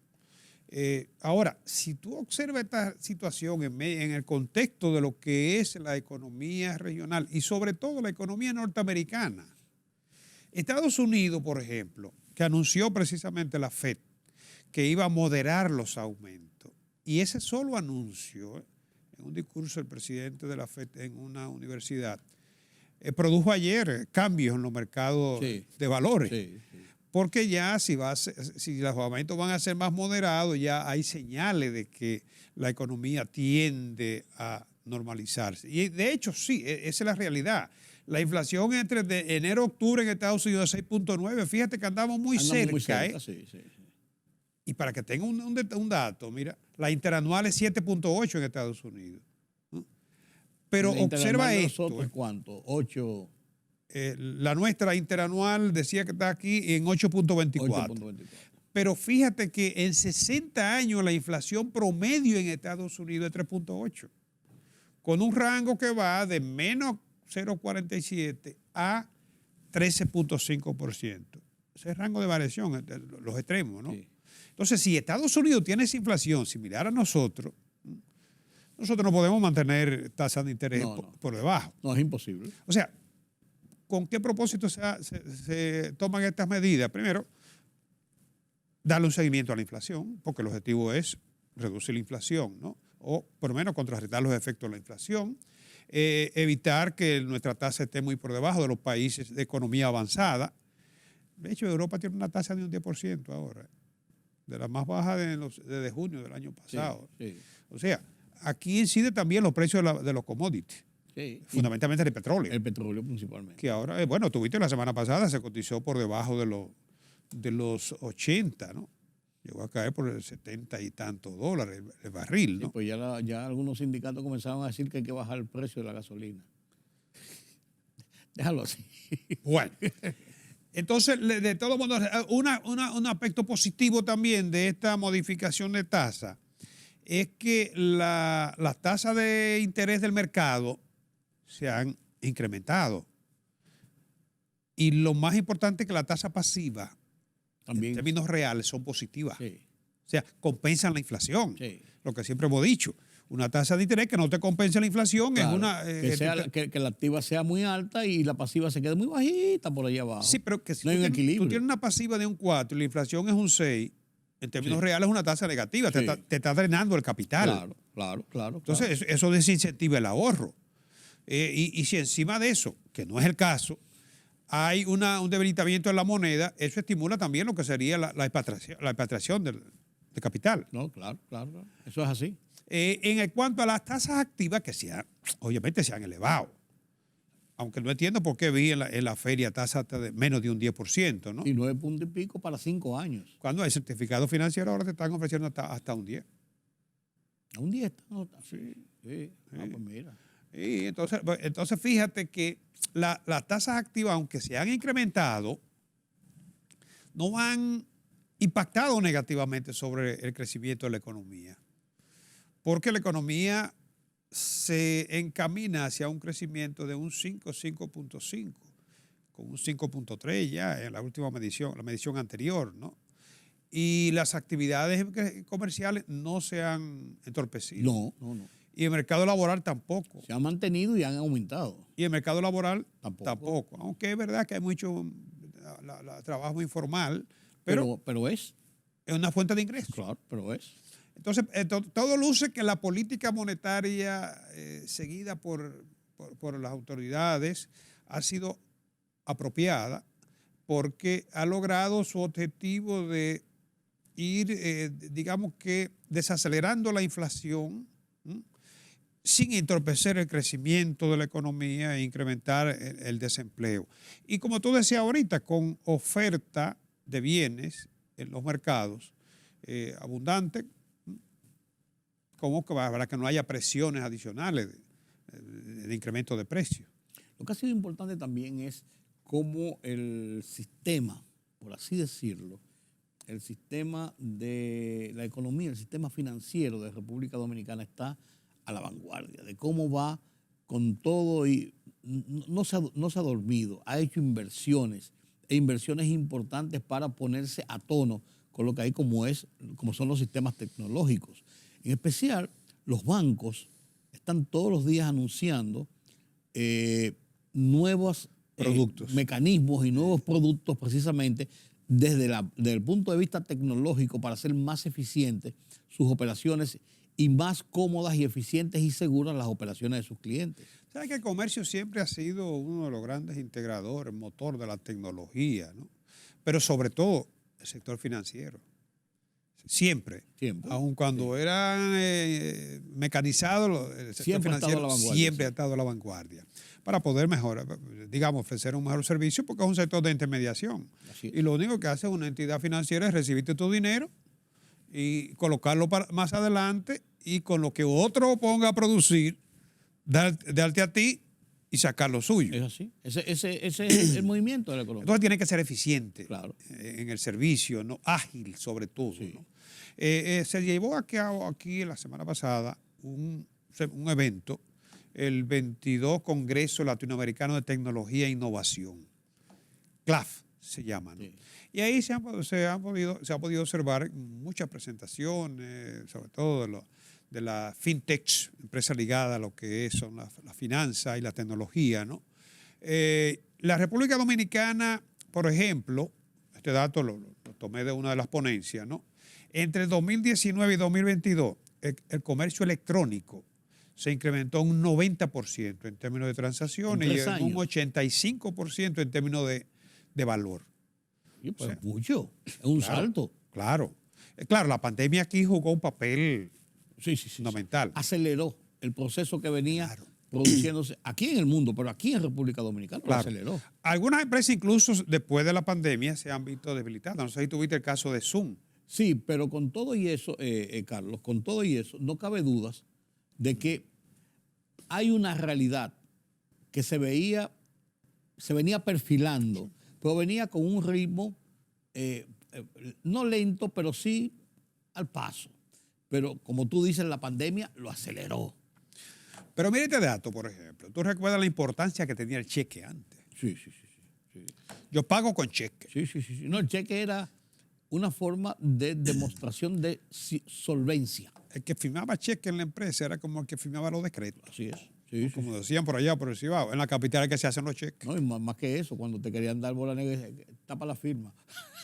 Speaker 4: Ahora, si tú observas esta situación en el contexto de lo que es la economía regional y sobre todo la economía norteamericana, Estados Unidos, por ejemplo, que anunció precisamente la FED que iba a moderar los aumentos, y ese solo anuncio, en un discurso del presidente de la FED en una universidad, produjo ayer cambios en los mercados de valores. Sí. Porque ya si los aumentos van a ser más moderados, ya hay señales de que la economía tiende a normalizarse. Y de hecho, sí, esa es la realidad. La inflación entre de enero a octubre en Estados Unidos es 6.9. Fíjate que andamos muy cerca. Sí. Y para que tengan un dato, mira, la interanual es 7.8 en Estados Unidos. Pero observa esto.
Speaker 1: ¿Cuánto? 8.
Speaker 4: La nuestra interanual decía que está aquí en 8.24. Pero fíjate que en 60 años la inflación promedio en Estados Unidos es 3.8, con un rango que va de menos 0.47 a 13.5%. Ese es el rango de variación, los extremos, ¿no?
Speaker 1: Sí.
Speaker 4: Entonces, si Estados Unidos tiene esa inflación similar a nosotros no podemos mantener tasas de interés por debajo.
Speaker 1: No, es imposible.
Speaker 4: O sea, ¿con qué propósito se toman estas medidas? Primero, darle un seguimiento a la inflación, porque el objetivo es reducir la inflación, ¿no? O por lo menos contrarrestar los efectos de la inflación, evitar que nuestra tasa esté muy por debajo de los países de economía avanzada. De hecho, Europa tiene una tasa de un 10% ahora, de la más baja desde junio del año pasado.
Speaker 1: Sí, sí.
Speaker 4: O sea, aquí incide también los precios de los commodities,
Speaker 1: Sí.
Speaker 4: fundamentalmente el petróleo.
Speaker 1: El petróleo principalmente.
Speaker 4: Que ahora, bueno, tuviste la semana pasada, se cotizó por debajo de los 80, ¿no? Llegó a caer por el 70 y tantos dólares el barril, ¿no?
Speaker 1: Sí, pues ya algunos sindicatos comenzaron a decir que hay que bajar el precio de la gasolina. Déjalo así.
Speaker 4: Bueno, entonces, de todo modo, un aspecto positivo también de esta modificación de tasa es que las tasas de interés del mercado se han incrementado. Y lo más importante es que la tasa pasiva,
Speaker 1: También.
Speaker 4: en términos reales, son positivas.
Speaker 1: Sí.
Speaker 4: O sea, compensan la inflación.
Speaker 1: Sí.
Speaker 4: Lo que siempre hemos dicho. Una tasa de interés que no te compense la inflación
Speaker 1: Claro,
Speaker 4: es una...
Speaker 1: que la activa sea muy alta y la pasiva se quede muy bajita por allá abajo.
Speaker 4: Sí, pero que si
Speaker 1: no hay un equilibrio.
Speaker 4: tú tienes una pasiva de un 4 y la inflación es un 6, en términos reales es una tasa negativa.
Speaker 1: Sí.
Speaker 4: Te está drenando el capital.
Speaker 1: Claro.
Speaker 4: Entonces, eso desincentiva el ahorro. Y si encima de eso, que no es el caso, hay un debilitamiento en la moneda, eso estimula también lo que sería la expatriación de capital.
Speaker 1: No, claro. Eso es así.
Speaker 4: En cuanto a las tasas activas, que obviamente se han elevado, aunque no entiendo por qué vi en la feria tasas de menos de un 10%, ¿no?
Speaker 1: Y 9 puntos y pico para 5 años.
Speaker 4: Cuando hay certificado financiero ahora te están ofreciendo hasta un 10.
Speaker 1: A un 10 está. Sí. Ah, pues mira.
Speaker 4: Y entonces fíjate que las tasas activas, aunque se han incrementado, no han impactado negativamente sobre el crecimiento de la economía. Porque la economía se encamina hacia un crecimiento de un 5.5, con un 5.3 ya en la última medición, la medición anterior, ¿no? Y las actividades comerciales no se han entorpecido.
Speaker 1: No.
Speaker 4: Y el mercado laboral tampoco.
Speaker 1: Se han mantenido y han aumentado.
Speaker 4: Y el mercado laboral
Speaker 1: Tampoco.
Speaker 4: Aunque es verdad que hay mucho trabajo informal,
Speaker 1: Pero
Speaker 4: es una fuente de ingresos.
Speaker 1: Claro, pero es.
Speaker 4: Entonces, todo luce que la política monetaria seguida por las autoridades ha sido apropiada porque ha logrado su objetivo de ir, digamos que, desacelerando la inflación, sin entorpecer el crecimiento de la economía e incrementar el desempleo. Y como tú decías ahorita, con oferta de bienes en los mercados abundante, como para que no haya presiones adicionales de incremento de precios.
Speaker 1: Lo que ha sido importante también es cómo el sistema, por así decirlo, el sistema de la economía, el sistema financiero de República Dominicana está a la vanguardia, de cómo va con todo y no se ha dormido, ha hecho inversiones importantes para ponerse a tono con lo que hay como son los sistemas tecnológicos. En especial, los bancos están todos los días anunciando nuevos
Speaker 4: productos,
Speaker 1: mecanismos y nuevos productos precisamente desde el punto de vista tecnológico para hacer más eficientes sus operaciones y más cómodas y eficientes y seguras las operaciones de sus clientes.
Speaker 4: ¿Sabes que el comercio siempre ha sido uno de los grandes integradores, motor de la tecnología, ¿no? Pero sobre todo el sector financiero. Siempre. Aun cuando eran mecanizados, el sector financiero siempre ha estado a la vanguardia. Para poder mejorar, digamos, ofrecer un mejor servicio, porque es un sector de intermediación. Y lo único que hace una entidad financiera es recibirte tu dinero y colocarlo más adelante y con lo que otro ponga a producir, darte a ti y sacar lo suyo.
Speaker 1: Es así. Ese es el movimiento de la economía.
Speaker 4: Entonces tiene que ser eficiente,
Speaker 1: claro,
Speaker 4: en el servicio, ¿no? Ágil sobre todo. Sí. ¿No? Se llevó aquí la semana pasada un evento, el 22 Congreso Latinoamericano de Tecnología e Innovación. CLAF se llama, ¿no?
Speaker 1: Sí.
Speaker 4: Y ahí se ha podido observar muchas presentaciones, sobre todo de la fintech, empresa ligada a lo que son la finanza y la tecnología, ¿no? La República Dominicana, por ejemplo, este dato lo tomé de una de las ponencias, ¿no? Entre el 2019 y 2022, el comercio electrónico se incrementó un 90% en términos de transacciones y en un 85% en términos de valor.
Speaker 1: Sí, pues es mucho, es un salto.
Speaker 4: Claro. Claro, la pandemia aquí jugó un papel
Speaker 1: Sí.
Speaker 4: fundamental.
Speaker 1: Aceleró el proceso que venía produciéndose aquí en el mundo, pero aquí en República Dominicana lo aceleró.
Speaker 4: Algunas empresas incluso después de la pandemia se han visto debilitadas. No sé si tuviste el caso de Zoom.
Speaker 1: Sí, pero con todo y eso, Carlos, con todo y eso, no cabe dudas de que hay una realidad que se venía perfilando, pero venía con un ritmo no lento, pero sí al paso. Pero como tú dices, la pandemia lo aceleró.
Speaker 4: Pero mira este dato, por ejemplo. ¿Tú recuerdas la importancia que tenía el cheque antes?
Speaker 1: Sí.
Speaker 4: Yo pago con cheque.
Speaker 1: Sí. No, el cheque era una forma de demostración de solvencia.
Speaker 4: El que firmaba cheque en la empresa era como el que firmaba los decretos.
Speaker 1: Así es. Sí.
Speaker 4: Como decían por allá, por el Cibao. En la capital es que se hacen los cheques.
Speaker 1: No, y más que eso, cuando te querían dar bola negra, tapa la firma.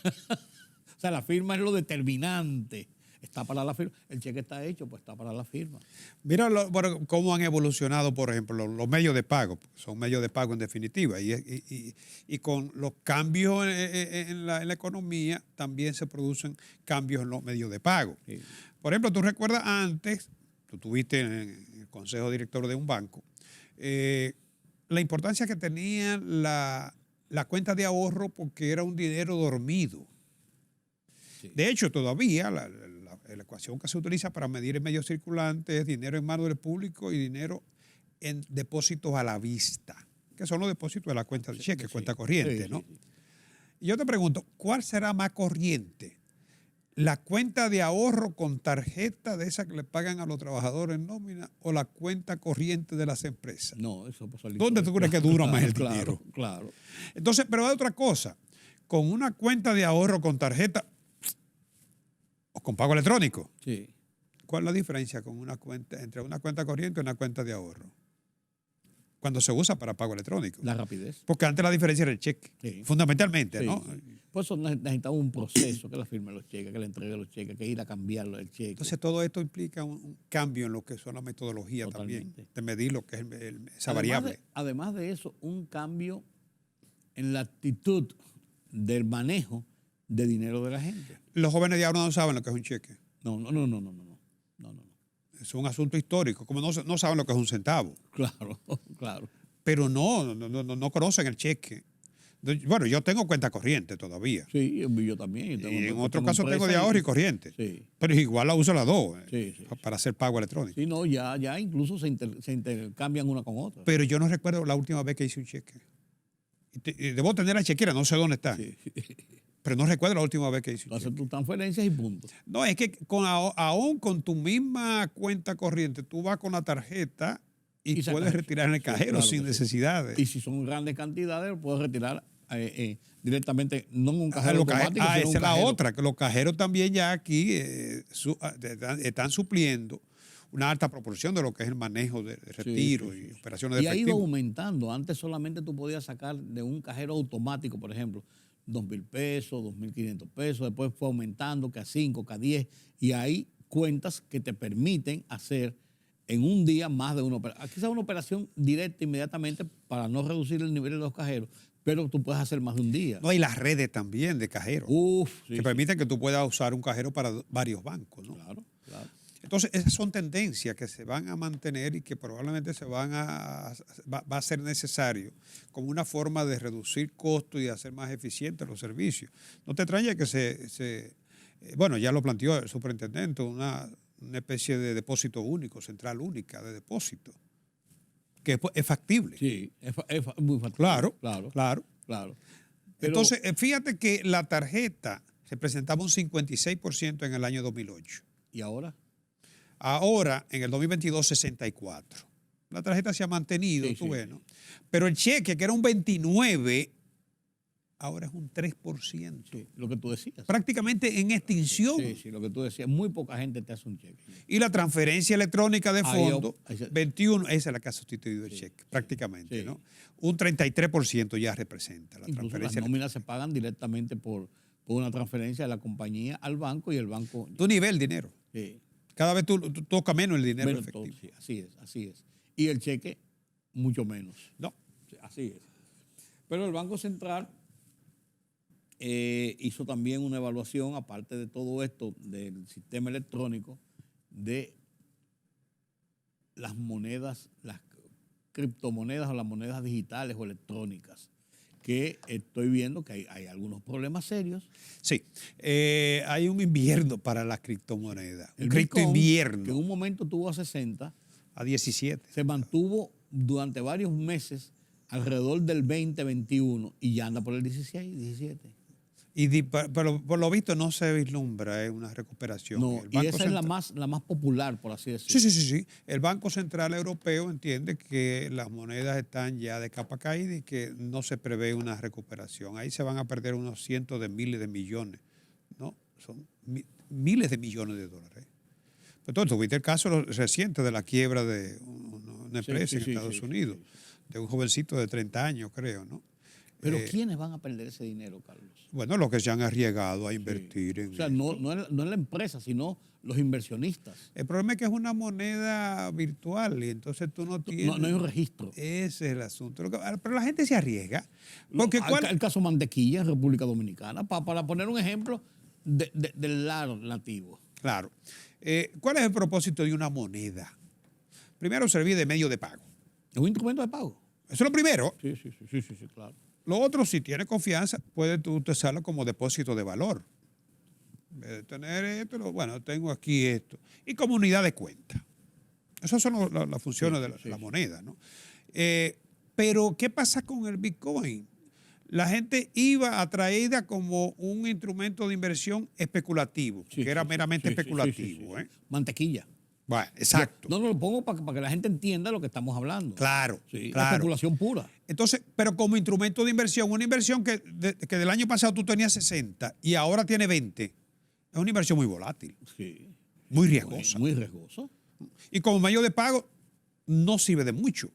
Speaker 1: O sea, la firma es lo determinante. Está para la firma. El cheque está hecho, pues está para la firma.
Speaker 4: Mira cómo han evolucionado, por ejemplo, los medios de pago. Son medios de pago en definitiva. Y con los cambios en la economía también se producen cambios en los medios de pago.
Speaker 1: Sí.
Speaker 4: Por ejemplo, tú recuerdas antes, tú tuviste en el consejo director de un banco, la importancia que tenía la cuenta de ahorro porque era un dinero dormido. Sí. De hecho, todavía la ecuación que se utiliza para medir el medio circulante es dinero en manos del público y dinero en depósitos a la vista, que son los depósitos de la cuenta de cheque, cuenta corriente, ¿no? Sí. Y yo te pregunto, ¿cuál será más corriente? ¿La cuenta de ahorro con tarjeta de esa que le pagan a los trabajadores en nómina o la cuenta corriente de las empresas?
Speaker 1: No, eso pasó al
Speaker 4: ¿Dónde tú crees que dura más el dinero?
Speaker 1: Claro.
Speaker 4: Entonces, pero hay otra cosa. Con una cuenta de ahorro con tarjeta o con pago electrónico.
Speaker 1: Sí.
Speaker 4: ¿Cuál es la diferencia con entre una cuenta corriente y una cuenta de ahorro? Cuando se usa para pago electrónico.
Speaker 1: La rapidez.
Speaker 4: Porque antes la diferencia era el cheque. Sí. Fundamentalmente, sí. ¿No?
Speaker 1: Por eso necesitaba un proceso que la firme los cheques, que le entregue los cheques, que ir a cambiarlo el cheque.
Speaker 4: Entonces todo esto implica un cambio en lo que son la metodología también, de medir lo que es esa variable.
Speaker 1: Además de eso, un cambio en la actitud del manejo de dinero de la gente.
Speaker 4: Los jóvenes de ahora no saben lo que es un cheque.
Speaker 1: No.
Speaker 4: Es un asunto histórico, como no saben lo que es un centavo.
Speaker 1: Claro.
Speaker 4: Pero no conocen el cheque. Bueno, yo tengo cuenta corriente todavía.
Speaker 1: Sí, yo también.
Speaker 4: Y en otro caso tengo de ahorro y corriente.
Speaker 1: Sí.
Speaker 4: Pero igual la uso las dos
Speaker 1: sí.
Speaker 4: para hacer pago electrónico.
Speaker 1: Sí, no, ya incluso se intercambian una con otra.
Speaker 4: Pero yo no recuerdo la última vez que hice un cheque. Y debo tener la chequera, no sé dónde está. Sí. Pero no recuerdo la última vez que hice un cheque.
Speaker 1: Hacer tus transferencias y punto.
Speaker 4: No, es que aún con tu misma cuenta corriente, tú vas con la tarjeta y puedes retirar en el cajero sin necesidades.
Speaker 1: Y si son grandes cantidades, puedes retirar directamente, no en un cajero automático.
Speaker 4: Esa es la otra, que los cajeros también ya aquí están supliendo una alta proporción de lo que es el manejo de retiro y operaciones de efectivo.
Speaker 1: Y ha ido aumentando. Antes solamente tú podías sacar de un cajero automático, por ejemplo, 2,000 pesos, 2,500 pesos, después fue aumentando que a 5, que a 10, y hay cuentas que te permiten hacer en un día más de una operación. Quizás una operación directa inmediatamente para no reducir el nivel de los cajeros, pero tú puedes hacer más de un día.
Speaker 4: No, y las redes también de cajeros, que permiten que tú puedas usar un cajero para varios bancos, ¿no?
Speaker 1: Claro.
Speaker 4: Entonces, esas son tendencias que se van a mantener y que probablemente va a ser necesario como una forma de reducir costos y de hacer más eficientes los servicios. No te extraña que bueno, ya lo planteó el superintendente, una especie de depósito único, central única de depósito, que es factible.
Speaker 1: Sí, es muy factible.
Speaker 4: Claro.
Speaker 1: Pero,
Speaker 4: entonces, fíjate que la tarjeta representaba un 56% en el año 2008.
Speaker 1: ¿Y ahora?
Speaker 4: Ahora, en el 2022, 64%. La tarjeta se ha mantenido, ves, ¿no? Pero el cheque, que era un 29%, ahora es un 3%.
Speaker 1: Sí, lo que tú decías.
Speaker 4: Prácticamente en extinción.
Speaker 1: Sí, lo que tú decías. Muy poca gente te hace un cheque.
Speaker 4: Y la transferencia electrónica de fondo,
Speaker 1: ahí se-
Speaker 4: 21, esa es la que ha sustituido el cheque, prácticamente,
Speaker 1: sí.
Speaker 4: ¿no? Un 33% ya representa la
Speaker 1: Incluso las
Speaker 4: transferencia.
Speaker 1: nóminas se pagan directamente por una transferencia de la compañía al banco y el banco...
Speaker 4: Tu nivel dinero.
Speaker 1: Sí.
Speaker 4: Cada vez tú tocas menos el dinero
Speaker 1: Menos
Speaker 4: efectivo.
Speaker 1: todo, sí, así es. Y el cheque, mucho menos.
Speaker 4: No.
Speaker 1: Sí, así es. Pero el Banco Central hizo también una evaluación, aparte de todo esto, del sistema electrónico, de las monedas, las criptomonedas o las monedas digitales o electrónicas, que estoy viendo que hay algunos problemas serios.
Speaker 4: Sí. Hay un invierno para las criptomonedas. Un
Speaker 1: El Bitcoin, que en
Speaker 4: criptoinvierno
Speaker 1: un momento tuvo a 60,
Speaker 4: a 17.
Speaker 1: se mantuvo durante varios meses alrededor del 20, 21 y ya anda por el 16, 17.
Speaker 4: Pero por lo visto no se vislumbra una recuperación.
Speaker 1: No,
Speaker 4: El
Speaker 1: y
Speaker 4: Banco
Speaker 1: esa es
Speaker 4: Central-
Speaker 1: la más popular, por así decirlo.
Speaker 4: Sí. El Banco Central Europeo entiende que las monedas están ya de capa caída y que no se prevé una recuperación. Ahí se van a perder unos cientos de miles de millones, ¿no? Son miles de millones de dólares. Entonces, tuviste el caso reciente de la quiebra de una empresa en Estados Unidos, de un jovencito de 30 años, creo, ¿no?
Speaker 1: Pero ¿quiénes van a perder ese dinero, Carlos?
Speaker 4: Bueno, los que se han arriesgado a invertir en
Speaker 1: O sea,
Speaker 4: esto.
Speaker 1: no es la empresa, sino los inversionistas.
Speaker 4: El problema es que es una moneda virtual y entonces tú no tienes...
Speaker 1: No hay un registro.
Speaker 4: Ese es el asunto. Pero la gente se arriesga. Porque
Speaker 1: El caso Mantequilla en República Dominicana, para poner un ejemplo del lado nativo.
Speaker 4: Claro. ¿Cuál es el propósito de una moneda? Primero, servir de medio de pago.
Speaker 1: Es un instrumento de pago.
Speaker 4: Eso es lo primero.
Speaker 1: Sí, claro.
Speaker 4: Lo otro, si tienes confianza, puedes tú usarlo como depósito de valor. En vez de tener esto, bueno, tengo aquí esto. Y como unidad de cuenta. Esas son las funciones de la moneda, ¿no? Pero, ¿qué pasa con el Bitcoin? La gente iba atraída como un instrumento de inversión especulativo, que era meramente especulativo.
Speaker 1: Sí. Mantequilla.
Speaker 4: Bueno, exacto.
Speaker 1: No lo pongo para que la gente entienda lo que estamos hablando.
Speaker 4: Claro,
Speaker 1: Sí,
Speaker 4: claro.
Speaker 1: especulación pura.
Speaker 4: Entonces, pero como instrumento de inversión, una inversión que del año pasado tú tenías 60 y ahora tiene 20, es una inversión muy volátil,
Speaker 1: Sí.
Speaker 4: muy riesgosa.
Speaker 1: Muy riesgoso.
Speaker 4: Y como medio de pago, no sirve de mucho.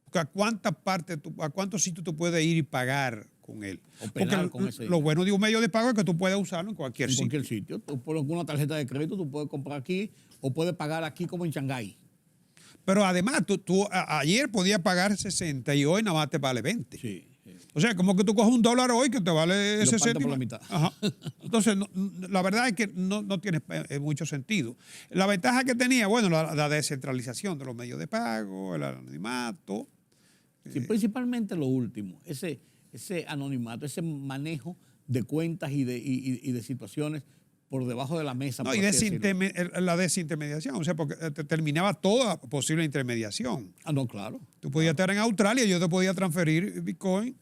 Speaker 4: Porque ¿a cuántos sitios tú puedes ir y pagar con él?
Speaker 1: Operar
Speaker 4: Porque
Speaker 1: con ese
Speaker 4: lo
Speaker 1: dinero.
Speaker 4: bueno de un medio de pago es que tú puedes usarlo en cualquier
Speaker 1: En
Speaker 4: sitio.
Speaker 1: cualquier sitio. Tú con una tarjeta de crédito, tú puedes comprar aquí o puedes pagar aquí como en Shanghái.
Speaker 4: Pero además, ayer podías pagar 60 y hoy nada más te vale 20.
Speaker 1: Sí.
Speaker 4: O sea, como que tú coges $1 hoy que te vale
Speaker 1: Lo
Speaker 4: 60.
Speaker 1: partes por la mitad.
Speaker 4: Ajá. Entonces, la verdad es que no tiene mucho sentido. La ventaja que tenía, bueno, la descentralización de los medios de pago, el anonimato.
Speaker 1: Sí, principalmente lo último, ese anonimato, ese manejo de cuentas y de situaciones por debajo de la mesa.
Speaker 4: No,
Speaker 1: por
Speaker 4: y
Speaker 1: así decirlo.
Speaker 4: la desintermediación, o sea, porque te terminaba toda posible intermediación.
Speaker 1: No, claro.
Speaker 4: Tú podías estar en Australia, yo te podía transferir Bitcoin,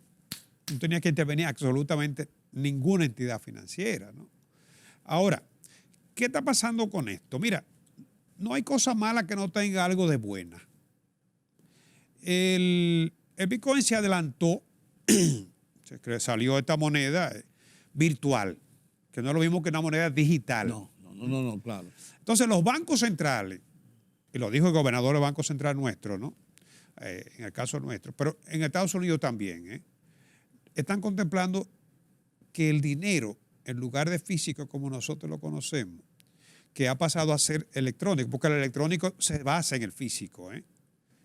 Speaker 4: no tenías que intervenir absolutamente ninguna entidad financiera, ¿no? Ahora, ¿qué está pasando con esto? Mira, no hay cosa mala que no tenga algo de buena. El Bitcoin se adelantó, salió esta moneda virtual, que no es lo mismo que una moneda digital.
Speaker 1: No, claro.
Speaker 4: Entonces, los bancos centrales, y lo dijo el gobernador del Banco Central nuestro, ¿no? En el caso nuestro, pero en Estados Unidos también, están contemplando que el dinero, en lugar de físico como nosotros lo conocemos, que ha pasado a ser electrónico, porque el electrónico se basa en el físico,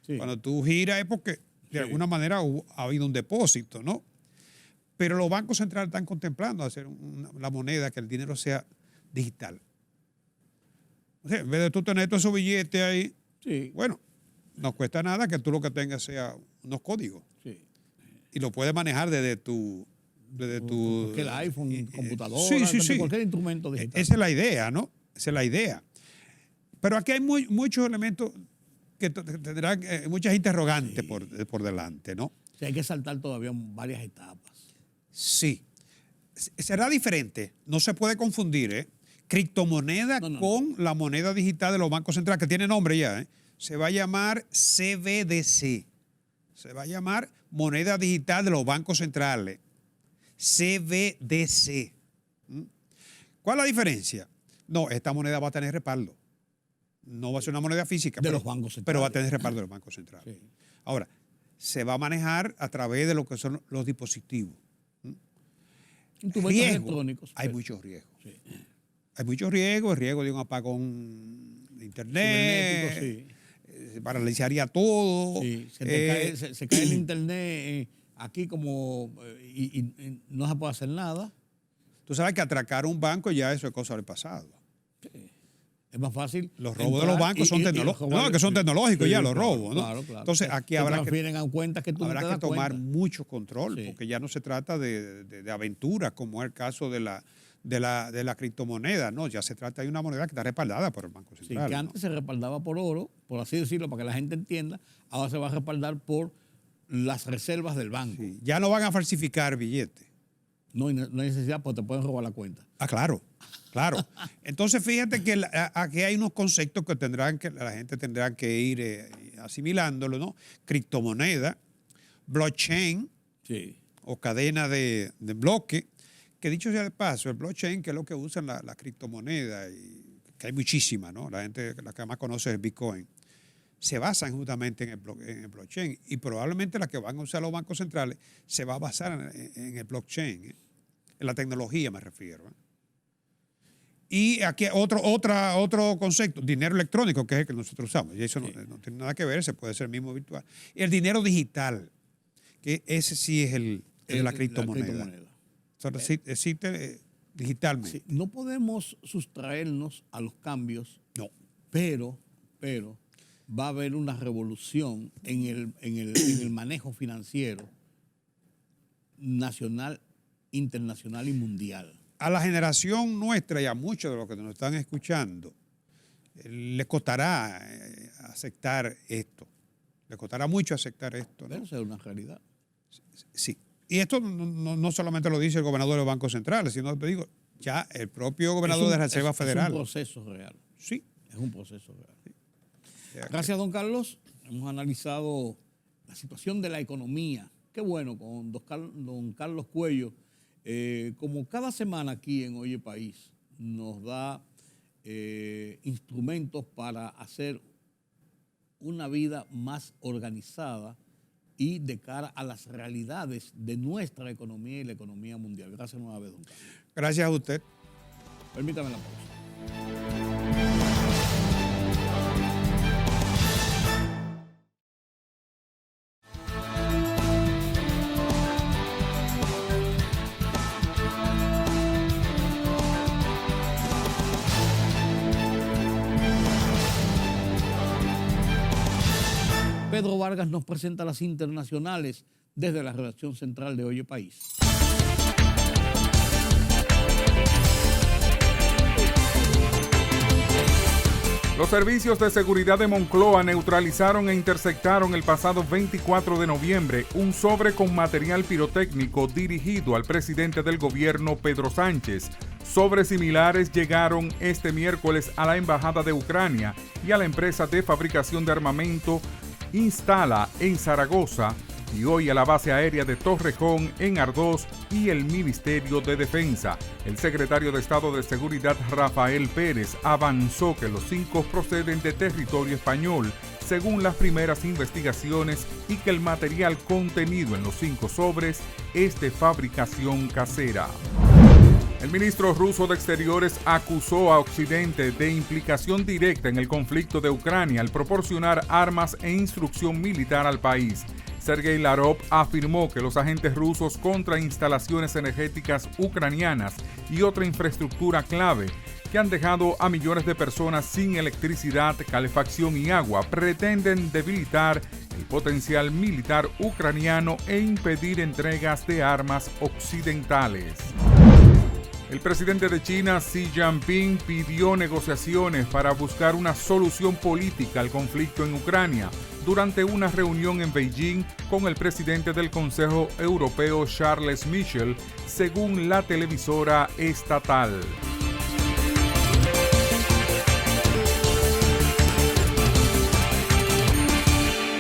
Speaker 1: Sí.
Speaker 4: Cuando tú giras es porque de alguna manera ha habido un depósito, ¿no? Pero los bancos centrales están contemplando hacer la moneda, que el dinero sea digital. O sea, en vez de tú tener todos esos billetes ahí,
Speaker 1: Sí.
Speaker 4: bueno, no cuesta nada que tú lo que tengas sea unos códigos.
Speaker 1: Sí.
Speaker 4: Y lo puedes manejar desde tu
Speaker 1: Cualquier iPhone, computadora,
Speaker 4: sí.
Speaker 1: cualquier instrumento digital.
Speaker 4: Esa es la idea, ¿no? Esa es la idea. Pero aquí hay muchos elementos que tendrán muchas interrogantes por delante, ¿no?
Speaker 1: O sea, hay que saltar todavía varias etapas.
Speaker 4: Sí. Será diferente. No se puede confundir, criptomoneda con la moneda digital de los bancos centrales, que tiene nombre ya, Se va a llamar CBDC. Se va a llamar moneda digital de los bancos centrales. CBDC. ¿Cuál es la diferencia? No, esta moneda va a tener respaldo. No va a ser una moneda física,
Speaker 1: de los bancos centrales,
Speaker 4: pero va a tener respaldo de los bancos centrales.
Speaker 1: Sí.
Speaker 4: Ahora, se va a manejar a través de lo que son los dispositivos.
Speaker 1: Instrumentos electrónicos.
Speaker 4: Hay muchos riesgos. Sí. Hay muchos riesgos, el riesgo de un apagón de internet,
Speaker 1: sí.
Speaker 4: Se paralizaría todo.
Speaker 1: Sí. Se cae el internet aquí como y no se puede hacer nada.
Speaker 4: Tú sabes que atracar un banco ya eso es cosa del pasado.
Speaker 1: Sí. Es más fácil.
Speaker 4: Los robos de los bancos son tecnológicos. No, que son tecnológicos
Speaker 1: sí,
Speaker 4: ya, los
Speaker 1: claro,
Speaker 4: robos, ¿no?
Speaker 1: Claro.
Speaker 4: Entonces aquí habrá que
Speaker 1: tomar
Speaker 4: tomar mucho control,
Speaker 1: sí.
Speaker 4: porque ya no se trata de aventuras, como es el caso de la criptomoneda, no, ya se trata de una moneda que está respaldada por el Banco Central.
Speaker 1: Sí, que antes se respaldaba por oro, por así decirlo, para que la gente entienda, ahora se va a respaldar por las reservas del banco.
Speaker 4: Sí, ya no van a falsificar billetes.
Speaker 1: No hay necesidad porque te pueden robar la cuenta.
Speaker 4: Ah, claro. Entonces, fíjate que aquí hay unos conceptos que la gente tendrá que ir asimilándolo, ¿no? Criptomoneda, blockchain,
Speaker 1: sí,
Speaker 4: o cadena de bloque, que dicho sea de paso, el blockchain, que es lo que usan la criptomoneda, y que hay muchísimas, ¿no? La que más conoce es el Bitcoin. Se basan justamente en el blockchain, y probablemente la que van a usar los bancos centrales se va a basar en el blockchain, en la tecnología me refiero. Y aquí otro concepto, dinero electrónico, que es el que nosotros usamos, y eso no tiene nada que ver, se puede hacer mismo virtual. Y el dinero digital, que ese sí es la criptomoneda. Existe digitalmente.
Speaker 1: Sí, no podemos sustraernos a los cambios,
Speaker 4: no,
Speaker 1: pero va a haber una revolución en el manejo financiero nacional, internacional y mundial.
Speaker 4: A la generación nuestra y a muchos de los que nos están escuchando, les costará aceptar esto. Les costará mucho aceptar esto, ¿no?
Speaker 1: Pero eso es una realidad.
Speaker 4: Sí. Y esto no solamente lo dice el gobernador de los bancos centrales, sino te digo, ya el propio gobernador de la Reserva Federal.
Speaker 1: Es un proceso real.
Speaker 4: Sí.
Speaker 1: Es un proceso real. Sí. Gracias, don Carlos. Hemos analizado la situación de la economía. Qué bueno, con don Carlos Cuello. Como cada semana aquí en Oye País nos da instrumentos para hacer una vida más organizada y de cara a las realidades de nuestra economía y la economía mundial. Gracias nueva vez, don Carlos.
Speaker 4: Gracias a usted.
Speaker 1: Permítame la pausa. Pedro Vargas nos presenta las internacionales desde la redacción central de Oye País.
Speaker 2: Los servicios de seguridad de Moncloa neutralizaron e interceptaron el pasado 24 de noviembre un sobre con material pirotécnico dirigido al presidente del gobierno, Pedro Sánchez. Sobres similares llegaron este miércoles a la Embajada de Ucrania y a la empresa de fabricación de armamento Instala en Zaragoza, y hoy a la base aérea de Torrejón en Ardós y el Ministerio de Defensa. El secretario de Estado de Seguridad, Rafael Pérez, avanzó que los 5 proceden de territorio español, según las primeras investigaciones, y que el material contenido en los 5 sobres es de fabricación casera. El ministro ruso de Exteriores acusó a Occidente de implicación directa en el conflicto de Ucrania al proporcionar armas e instrucción militar al país. Sergei Lavrov afirmó que los agentes rusos contra instalaciones energéticas ucranianas y otra infraestructura clave que han dejado a millones de personas sin electricidad, calefacción y agua pretenden debilitar el potencial militar ucraniano e impedir entregas de armas occidentales. El presidente de China, Xi Jinping, pidió negociaciones para buscar una solución política al conflicto en Ucrania durante una reunión en Beijing con el presidente del Consejo Europeo, Charles Michel, según la televisora estatal.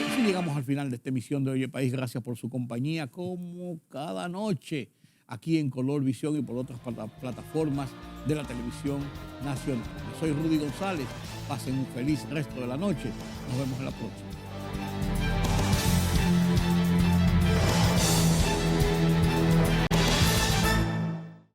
Speaker 1: Así llegamos al final de esta emisión de Oye País. Gracias por su compañía, como cada noche, aquí en Color Visión y por otras plataformas de la televisión nacional. Yo soy Rudy González. Pasen un feliz resto de la noche. Nos vemos en la próxima.